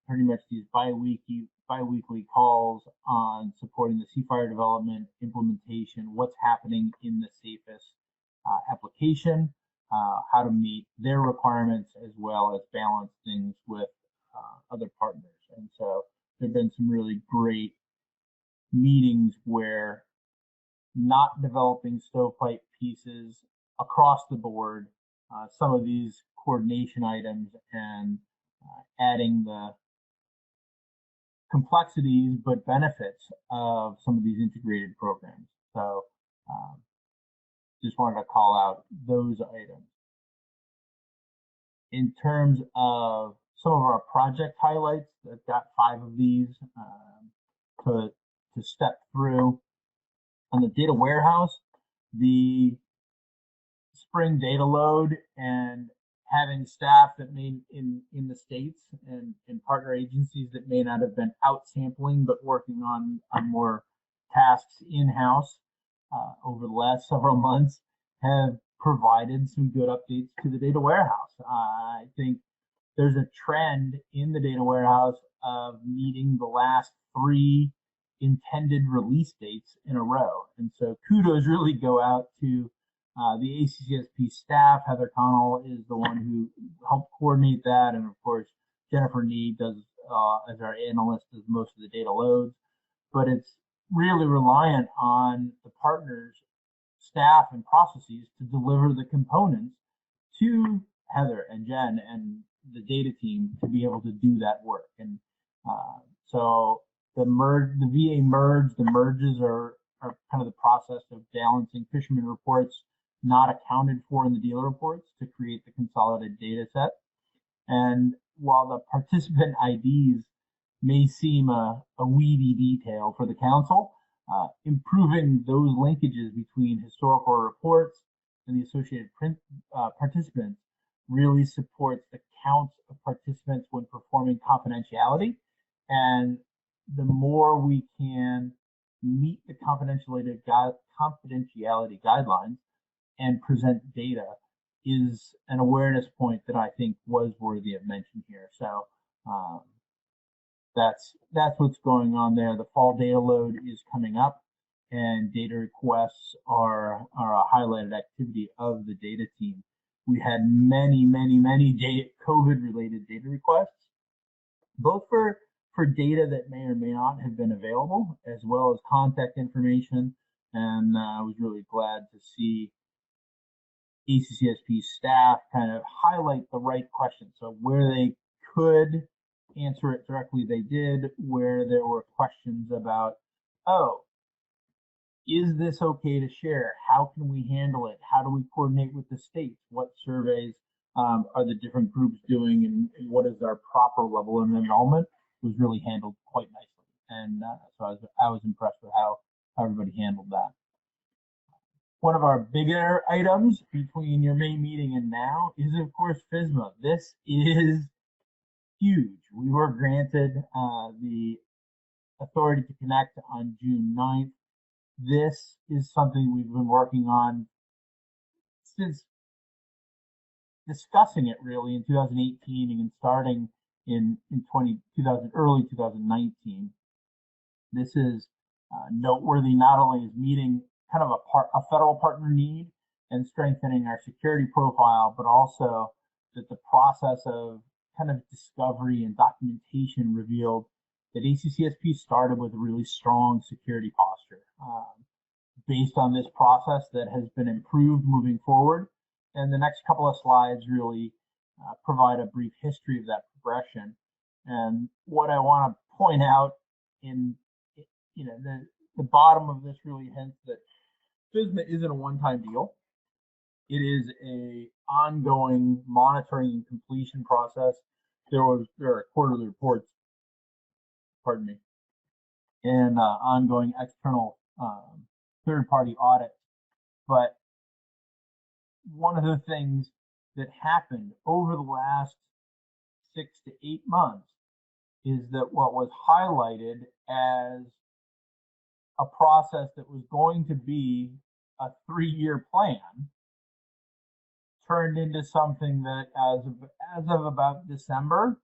pretty much these bi-weekly calls on supporting the seafire development, implementation, what's happening in the Safest application, how to meet their requirements, as well as balance things with other partners. And so there have been some really great meetings where not developing stovepipe pieces across the board, some of these coordination items, and adding the complexities but benefits of some of these integrated programs. So just wanted to call out those items. In terms of some of our project highlights, I've got 5 of these to step through. On the data warehouse, the spring data load and having staff that may in the states and partner agencies that may not have been out sampling but working on more tasks in-house over the last several months have provided some good updates to the data warehouse. I think there's a trend in the data warehouse of meeting the last 3 intended release dates in a row. And so kudos really go out to the ACCSP staff. Heather Connell is the one who helped coordinate that. And of course, Jennifer Need does, as our analyst, does most of the data loads. But it's really reliant on the partners, staff, and processes to deliver the components to Heather and Jen and the data team to be able to do that work. And so the VA merge, the merges are kind of the process of balancing fishermen reports not accounted for in the dealer reports to create the consolidated data set. And while the participant IDs may seem a weedy detail for the council, improving those linkages between historical reports and the associated participants really supports the counts of participants when performing confidentiality. And the more we can meet the confidentiality guidelines and present data is an awareness point that I think was worthy of mention here. So that's what's going on there. The fall data load is coming up, and data requests are a highlighted activity of the data team. We had many COVID-related data requests, both for data that may or may not have been available, as well as contact information. And I was really glad to see ACCSP staff kind of highlight the right questions. So where they could answer it directly, they did. Where there were questions about, oh, is this okay to share? How can we handle it? How do we coordinate with the states? What surveys are the different groups doing, and what is our proper level of involvement? Was really handled quite nicely, and so I was impressed with how everybody handled that. One of our bigger items between your May meeting and now is, of course, FSMA. This is huge. We were granted the authority to connect on June 9th. This is something we've been working on since discussing it really in 2018 and starting in early 2019. This is noteworthy. Not only is meeting kind of a federal partner need and strengthening our security profile, but also that the process of kind of discovery and documentation revealed that ACCSP started with a really strong security posture. Based on this process that has been improved moving forward. And the next couple of slides really provide a brief history of that progression. And what I want to point out in, the bottom of this really hints that FSMA isn't a one-time deal. It is a ongoing monitoring and completion process. There are quarterly reports, pardon me, and ongoing external third-party audit. But one of the things that happened over the last 6 to 8 months is that what was highlighted as a process that was going to be a 3-year plan turned into something that as of about December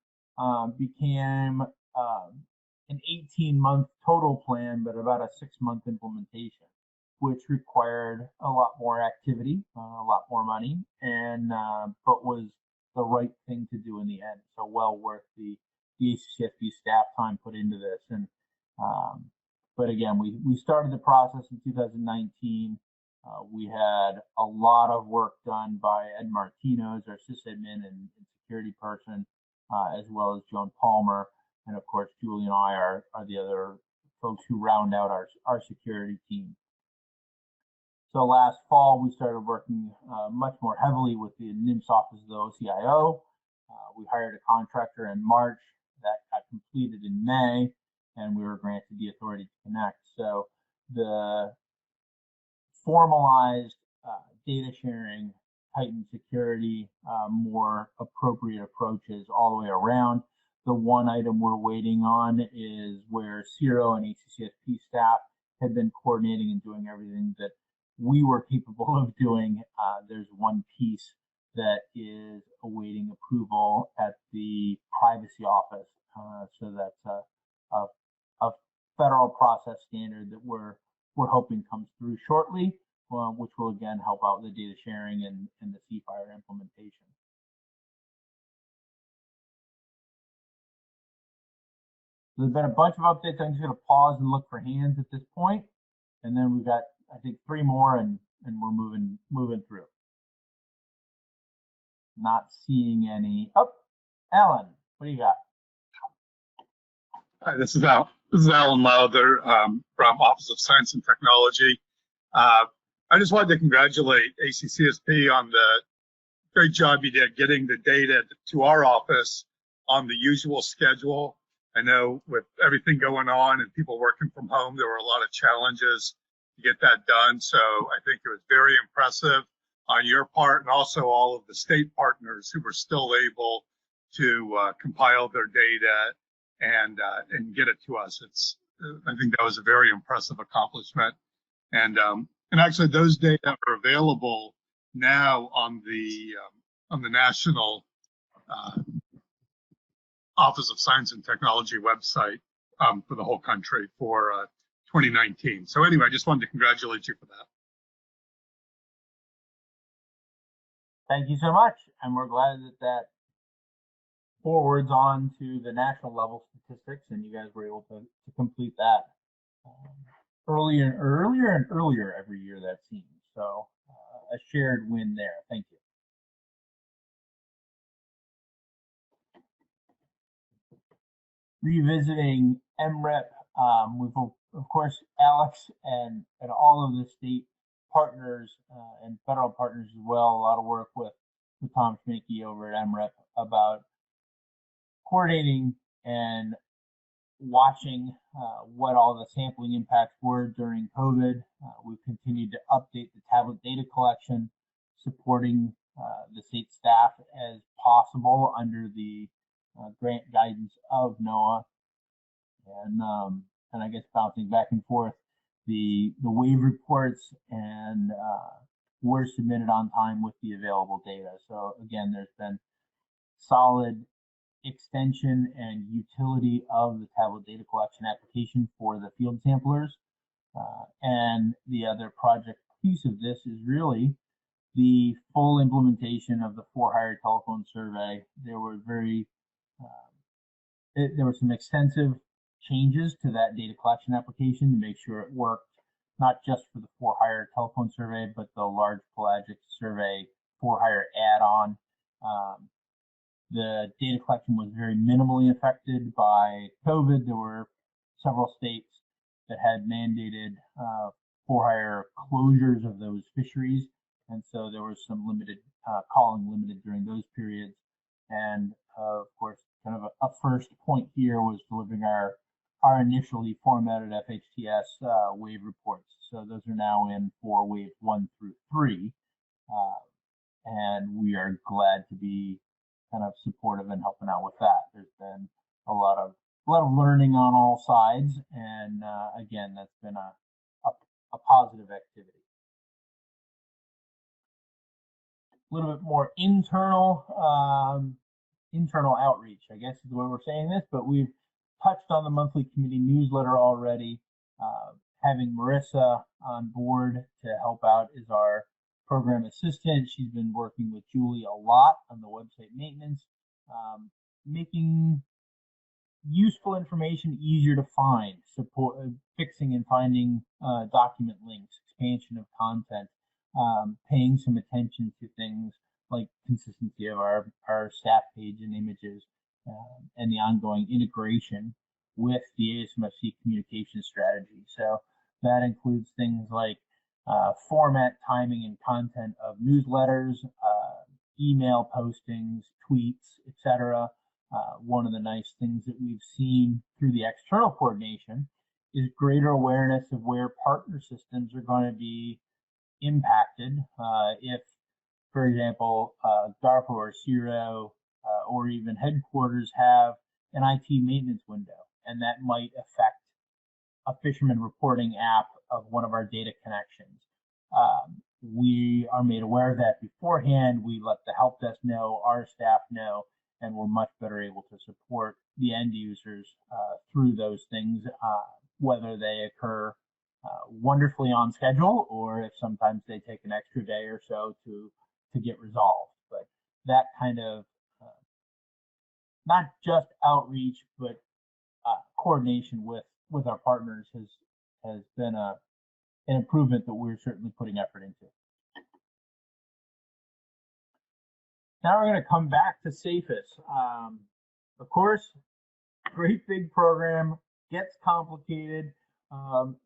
became an 18-month total plan, but about a 6-month implementation, which required a lot more activity, a lot more money, and but was the right thing to do in the end. So well worth the ACCSP staff time put into this. And but again, we started the process in 2019. We had a lot of work done by Ed Martinez, our sysadmin and security person, as well as Joan Palmer, and of course Julie and I are the other folks who round out our security team. So last fall, we started working much more heavily with the NIMS office of the OCIO. We hired a contractor in March. That got completed in May, and we were granted the authority to connect. So the formalized data sharing, heightened security, more appropriate approaches all the way around. The one item we're waiting on is where CIRO and ACCSP staff had been coordinating and doing everything that we were capable of doing. There's one piece that is awaiting approval at the privacy office. So that's a federal process standard that we're hoping comes through shortly, which will again help out the data sharing and the CFIRE implementation. There's been a bunch of updates. I'm just going to pause and look for hands at this point, and then we've got, I think, 3 more, and we're moving through. Not seeing any. Oh, Alan, what do you got? Hi, this is Alan Lowther from Office of Science and Technology. I just wanted to congratulate ACCSP on the great job you did getting the data to our office on the usual schedule. I know with everything going on and people working from home, there were a lot of challenges to get that done. So I think it was very impressive on your part, and also all of the state partners who were still able to compile their data and get it to us. I think that was a very impressive accomplishment. And actually those data are available now on the National Office of Science and Technology website for the whole country for 2019. So anyway, I just wanted to congratulate you for that. Thank you so much. And we're glad that that forwards on to the national level statistics, and you guys were able to complete that earlier and earlier every year, that seems. So a shared win there. Thank you. Revisiting MREP, we've, of course, Alex and all of the state partners and federal partners as well, a lot of work with Tom Schmickey over at MREP about coordinating and watching what all the sampling impacts were during COVID. We've continued to update the tablet data collection, supporting the state staff as possible under the grant guidance of NOAA, and I guess bouncing back and forth, the wave reports and were submitted on time with the available data. So again, there's been solid extension and utility of the tablet data collection application for the field samplers. And the other project piece of this is really the full implementation of the for-hire telephone survey. There were some extensive changes to that data collection application to make sure it worked not just for the for-hire telephone survey, but the large pelagic survey for-hire add-on. The data collection was very minimally affected by COVID. There were several states that had mandated for-hire closures of those fisheries, and so there was some limited calling limited during those periods. And of course, kind of a first point here was delivering our initially formatted FHTS wave reports. So those are now in for waves 1 through 3, and we are glad to be kind of supportive and helping out with that. There's been a lot of learning on all sides, and again, that's been a positive activity. A little bit more internal outreach, I guess is the way we're saying this, but we've touched on the monthly committee newsletter already. Having Marissa on board to help out is our program assistant. She's been working with Julie a lot on the website maintenance, making useful information easier to find, fixing and finding document links, expansion of content, paying some attention to things like consistency of our staff page and images, and the ongoing integration with the ASMFC communication strategy. So that includes things like format, timing, and content of newsletters, email postings, tweets, etc. One of the nice things that we've seen through the external coordination is greater awareness of where partner systems are going to be impacted. If, for example, DARPA or CIRO or even headquarters have an IT maintenance window, and that might affect a fisherman reporting app of one of our data connections. We are made aware of that beforehand. We let the help desk know, our staff know, and we're much better able to support the end users through those things, whether they occur wonderfully on schedule or if sometimes they take an extra day or so to get resolved. But that kind of not just outreach, but coordination with our partners has been an improvement that we're certainly putting effort into. Now we're going to come back to SAFES. Of course, great big program, gets complicated,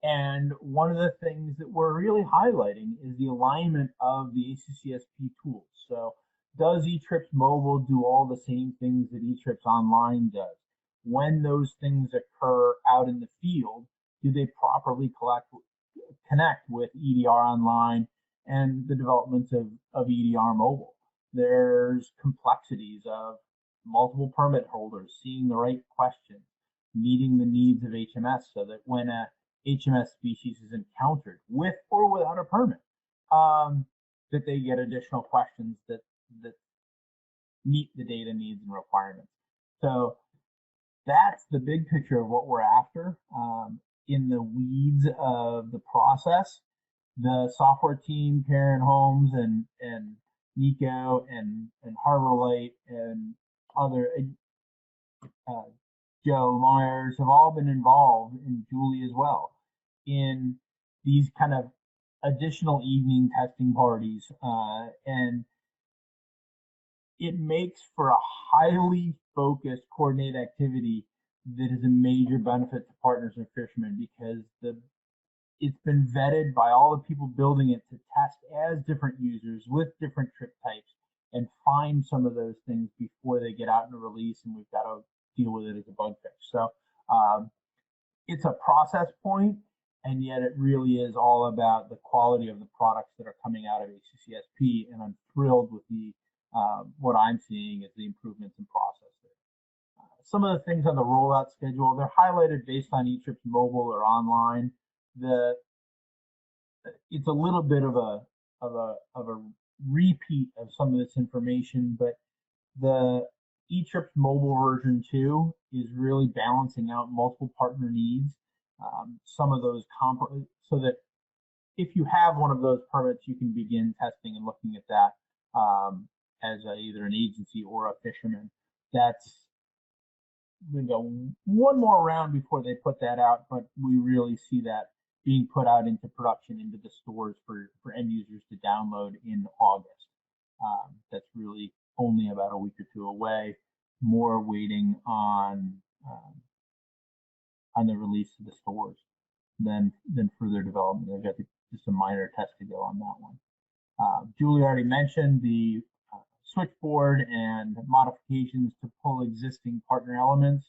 and one of the things that we're really highlighting is the alignment of the ACCSP tools. So does eTrips Mobile do all the same things that eTrips Online does? When those things occur out in the field, do they properly connect with EDR Online and the developments of EDR Mobile? There's complexities of multiple permit holders, seeing the right questions, meeting the needs of HMS so that when a HMS species is encountered with or without a permit, that they get additional questions that meet the data needs and requirements. So that's the big picture of what we're after. in the weeds of the process. The software team, Karen Holmes and Nico and Harbor Light and other Joe Myers have all been involved, and Julie as well, in these kind of additional evening testing parties, and it makes for a highly focused, coordinated activity that is a major benefit to partners and fishermen, because it's been vetted by all the people building it to test as different users with different trip types and find some of those things before they get out in a release, and we've got to deal with it as a bug fix. So it's a process point, and yet it really is all about the quality of the products that are coming out of ACCSP, and I'm thrilled with the what I'm seeing is the improvements in process there. Some of the things on the rollout schedule, they're highlighted based on eTrips mobile or online. It's a little bit of a repeat of some of this information, but the eTrips mobile version 2 is really balancing out multiple partner needs. Some of those so that if you have one of those permits, you can begin testing and looking at that as either an agency or a fisherman. That's going to go one more round before they put that out, but we really see that being put out into production, into the stores for end users to download in August. That's really only about a week or two away. More waiting on the release to the stores than further development. They've got just a minor test to go on that one. Julie already mentioned the switchboard and modifications to pull existing partner elements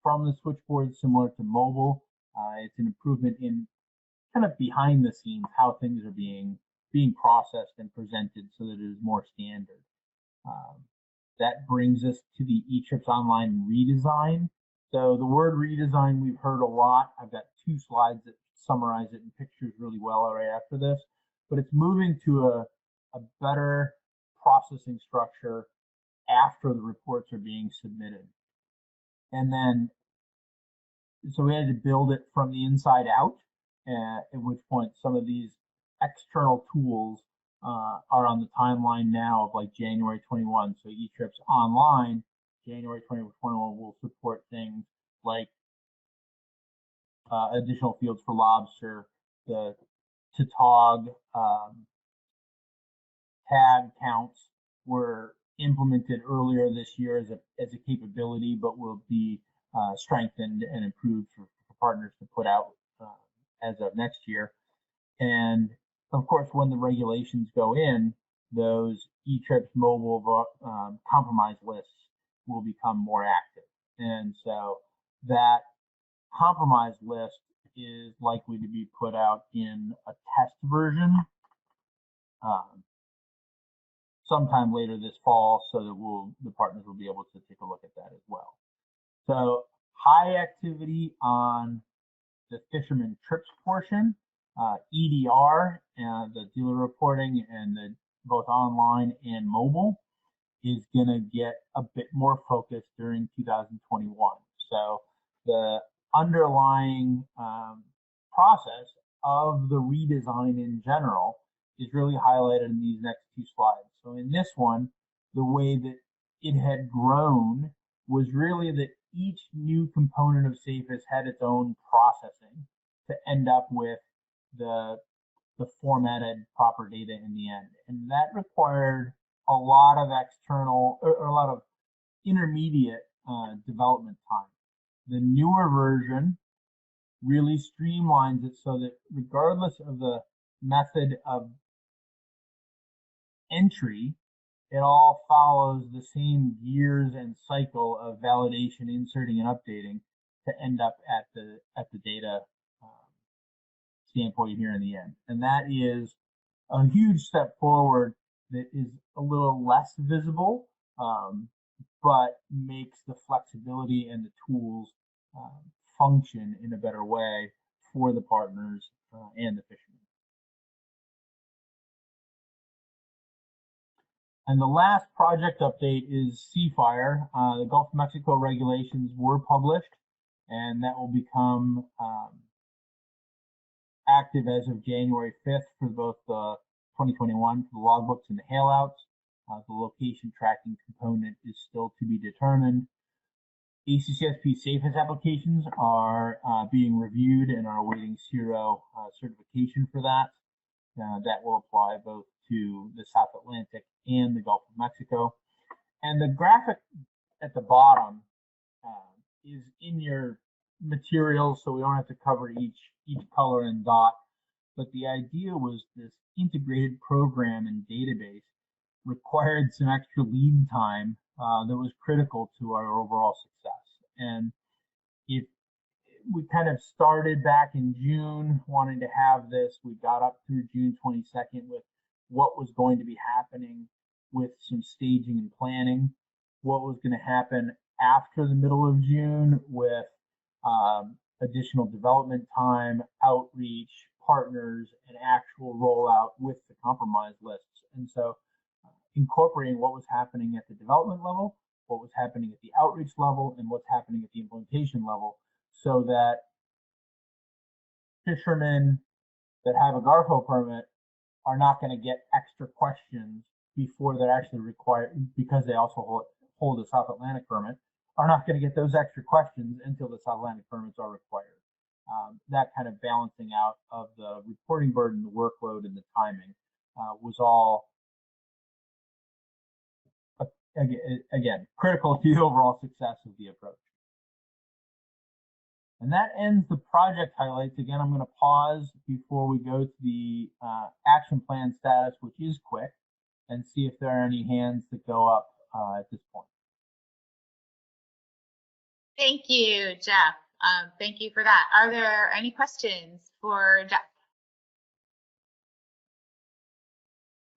from the switchboard, similar to mobile. It's an improvement in kind of behind the scenes how things are being processed and presented so that it is more standard. That brings us to the eTrips Online redesign. So the word redesign we've heard a lot. I've got 2 slides that summarize it in pictures really well right after this, but it's moving to a better processing structure after the reports are being submitted. And then, so we had to build it from the inside out, at which point some of these external tools are on the timeline now of like January 21. So eTrips Online, January 2021 will support things like additional fields for lobster, the TAG tag counts were implemented earlier this year as a capability, but will be strengthened and improved for partners to put out as of next year. And of course, when the regulations go in, those eTrips mobile compromise lists will become more active. And so that compromise list is likely to be put out in a test version sometime later this fall, so that the partners will be able to take a look at that as well. So high activity on the fisherman trips portion, EDR, the dealer reporting, and both online and mobile is going to get a bit more focused during 2021. So the underlying process of the redesign in general is really highlighted in these next 2 slides. So in this one, the way that it had grown was really that each new component of SAFES had its own processing to end up with the formatted proper data in the end. And that required a lot of external or a lot of intermediate development time. The newer version really streamlines it so that regardless of the method of entry, it all follows the same gears and cycle of validation, inserting and updating to end up at the data standpoint here in the end. And that is a huge step forward that is a little less visible, but makes the flexibility and the tools function in a better way for the partners and the fishermen. And the last project update is Seafire. The Gulf of Mexico regulations were published, and that will become active as of January 5th for both the 2021 for the logbooks and the hailouts. The location tracking component is still to be determined. ACCSP SafeAS applications are being reviewed and are awaiting CIRO certification for that. That will apply both to the South Atlantic and the Gulf of Mexico. And the graphic at the bottom is in your materials, so we don't have to cover each color and dot. But the idea was this integrated program and database required some extra lead time that was critical to our overall success. And if we kind of started back in June wanting to have this, we got up through June 22nd with what was going to be happening with some staging and planning, what was going to happen after the middle of June with additional development time, outreach, partners, and actual rollout with the compromise lists. And so incorporating what was happening at the development level, what was happening at the outreach level, and what's happening at the implementation level, so that fishermen that have a GARFO permit are not going to get extra questions before they're actually required, because they also hold a South Atlantic permit, are not going to get those extra questions until the South Atlantic permits are required. That kind of balancing out of the reporting burden, the workload, and the timing was all, again, critical to the overall success of the approach. And that ends the project highlights. Again, I'm going to pause before we go to the action plan status, which is quick, and see if there are any hands that go up at this point. Thank you, Jeff. Thank you for that. Are there any questions for Jeff?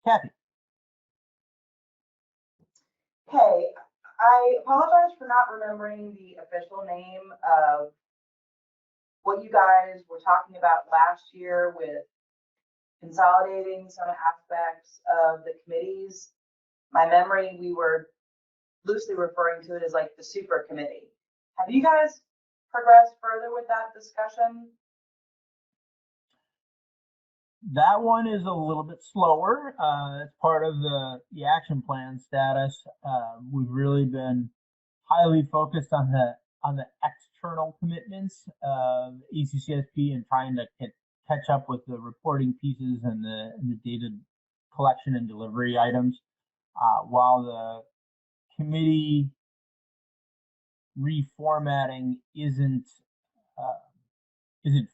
Kathy. Hey, I apologize for not remembering the official name of what you guys were talking about last year with consolidating some aspects of the committees. My memory, we were loosely referring to it as like the super committee. Have you guys progressed further with that discussion? That one is a little bit slower. As part of the action plan status, we've really been highly focused on the external commitments of ACCSP and trying to catch up with the reporting pieces and the data collection and delivery items, while the committee reformatting isn't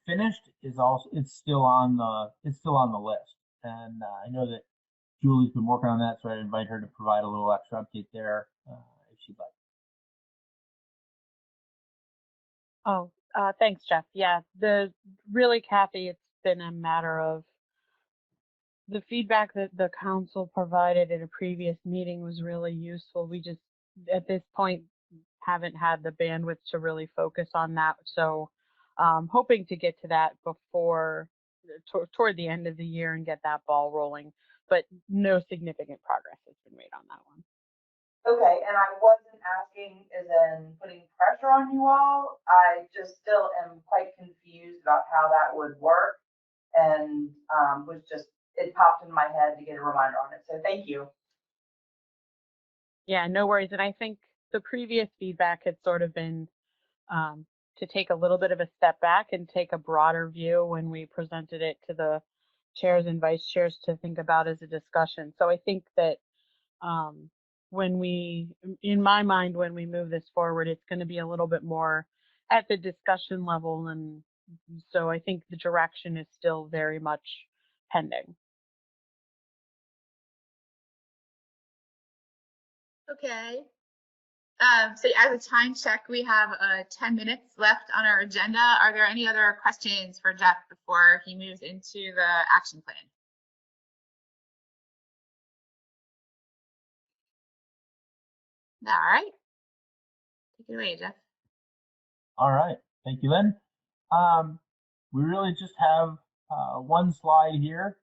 finished. It's still on the list, and I know that Julie's been working on that, so I'd invite her to provide a little extra update there if she'd like. Oh, thanks, Jeff. Yeah, really, Kathy, it's been a matter of the feedback that the council provided at a previous meeting was really useful. We just, at this point, haven't had the bandwidth to really focus on that. So hoping to get to that before, toward the end of the year and get that ball rolling, but no significant progress has been made on that one. Okay, and I wasn't asking as in putting pressure on you all. I just still am quite confused about how that would work, and it popped in my head to get a reminder on it. So thank you. Yeah, no worries. And I think the previous feedback had sort of been to take a little bit of a step back and take a broader view when we presented it to the chairs and vice chairs to think about as a discussion. So I think that in my mind, when we move this forward, it's going to be a little bit more at the discussion level. And so I think the direction is still very much pending. Okay. So as a time check, we have 10 minutes left on our agenda. Are there any other questions for Jeff before he moves into the action plan? All right. Take it away, Jeff. All right. Thank you, Lynn. We really just have one slide here.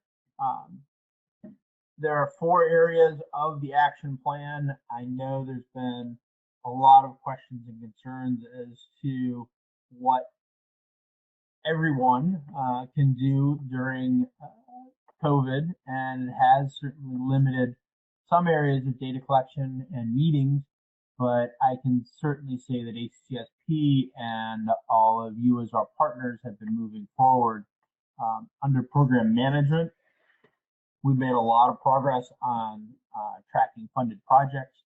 There are 4 areas of the action plan. I know there's been a lot of questions and concerns as to what everyone can do during COVID, and it has certainly limited some areas of data collection and meetings, but I can certainly say that ACCSP and all of you as our partners have been moving forward. Under program management, we've made a lot of progress on tracking funded projects.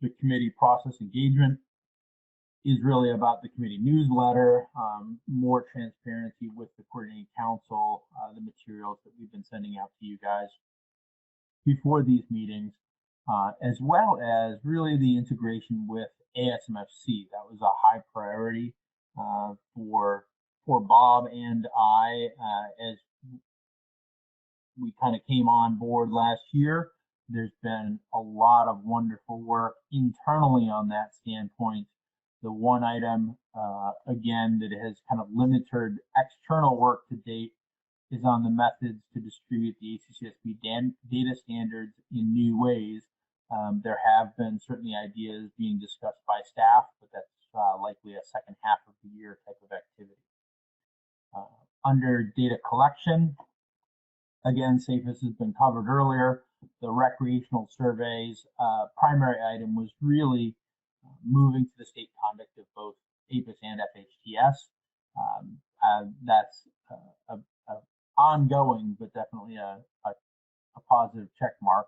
The committee process engagement is really about the committee newsletter, more transparency with the coordinating council, the materials that we've been sending out to you guys before these meetings, as well as really the integration with ASMFC. That was a high priority for Bob and I as we kind of came on board last year. There's been a lot of wonderful work internally on that standpoint. The one item, again, that has kind of limited external work to date is on the methods to distribute the ACCSP data standards in new ways. There have been certainly ideas being discussed by staff, but that's likely a second half of the year type of activity. Under data collection, again, SAFES has been covered earlier. The recreational surveys primary item was really moving to the state conduct of both APIS and FHTS. That's ongoing, but definitely a positive check mark.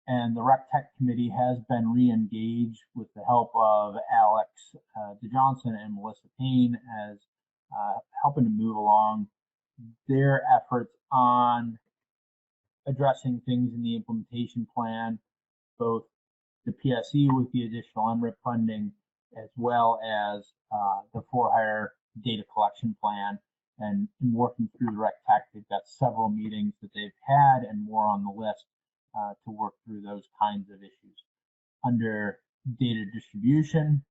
And the Rec Tech Committee has been re-engaged with the help of Alex DeJohnson and Melissa Payne as helping to move along their efforts on addressing things in the implementation plan, both the PSE with the additional MRIP funding, as well as the for-hire data collection plan. And in working through the Rec Tech, they've got several meetings that they've had and more on the list to work through those kinds of issues. Under data distribution,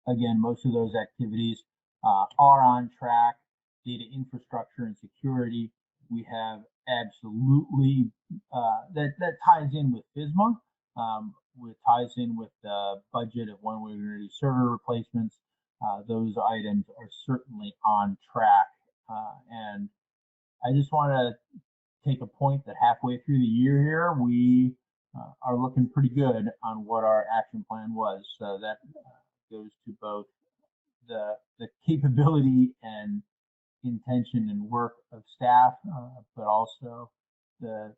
again, most of those activities are on track. Data infrastructure and security, we have absolutely, that ties in with FSMA, it ties in with the budget of when we're going to do server replacements. Those items are certainly on track. And I just want to take a point that halfway through the year here, we are looking pretty good on what our action plan was. So that goes to both the capability and intention and work of staff, but also the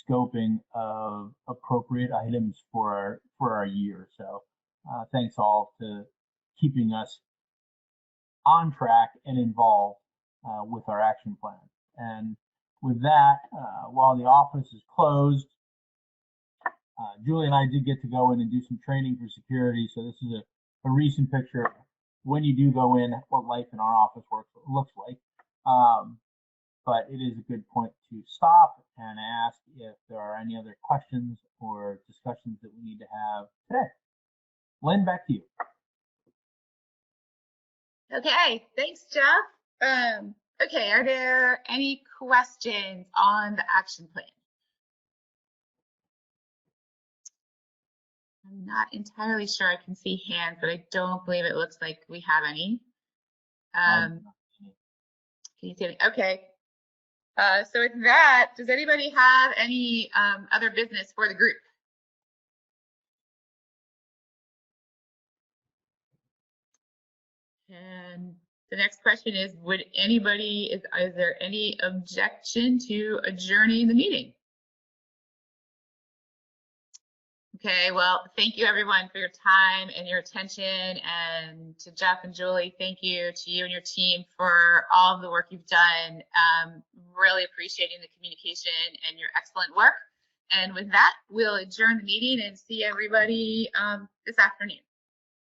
scoping of appropriate items for our year. So thanks all to keeping us on track and involved with our action plan. And with that, while the office is closed, Julie and I did get to go in and do some training for security. So this is a recent picture of when you do go in, what life in our office looks like. But it is a good point to stop and ask if there are any other questions or discussions that we need to have today. Lynn, back to you. Okay, thanks, Jeff. Okay, are there any questions on the action plan? I'm not entirely sure. I can see hands, but I don't believe it looks like we have any. Can you see any? Okay. So with that, does anybody have any other business for the group? And the next question is, would anybody, is there any objection to adjourning the meeting? Okay, well, thank you everyone for your time and your attention, and to Jeff and Julie, thank you to you and your team for all of the work you've done. Really appreciating the communication and your excellent work. And with that, we'll adjourn the meeting and see everybody this afternoon.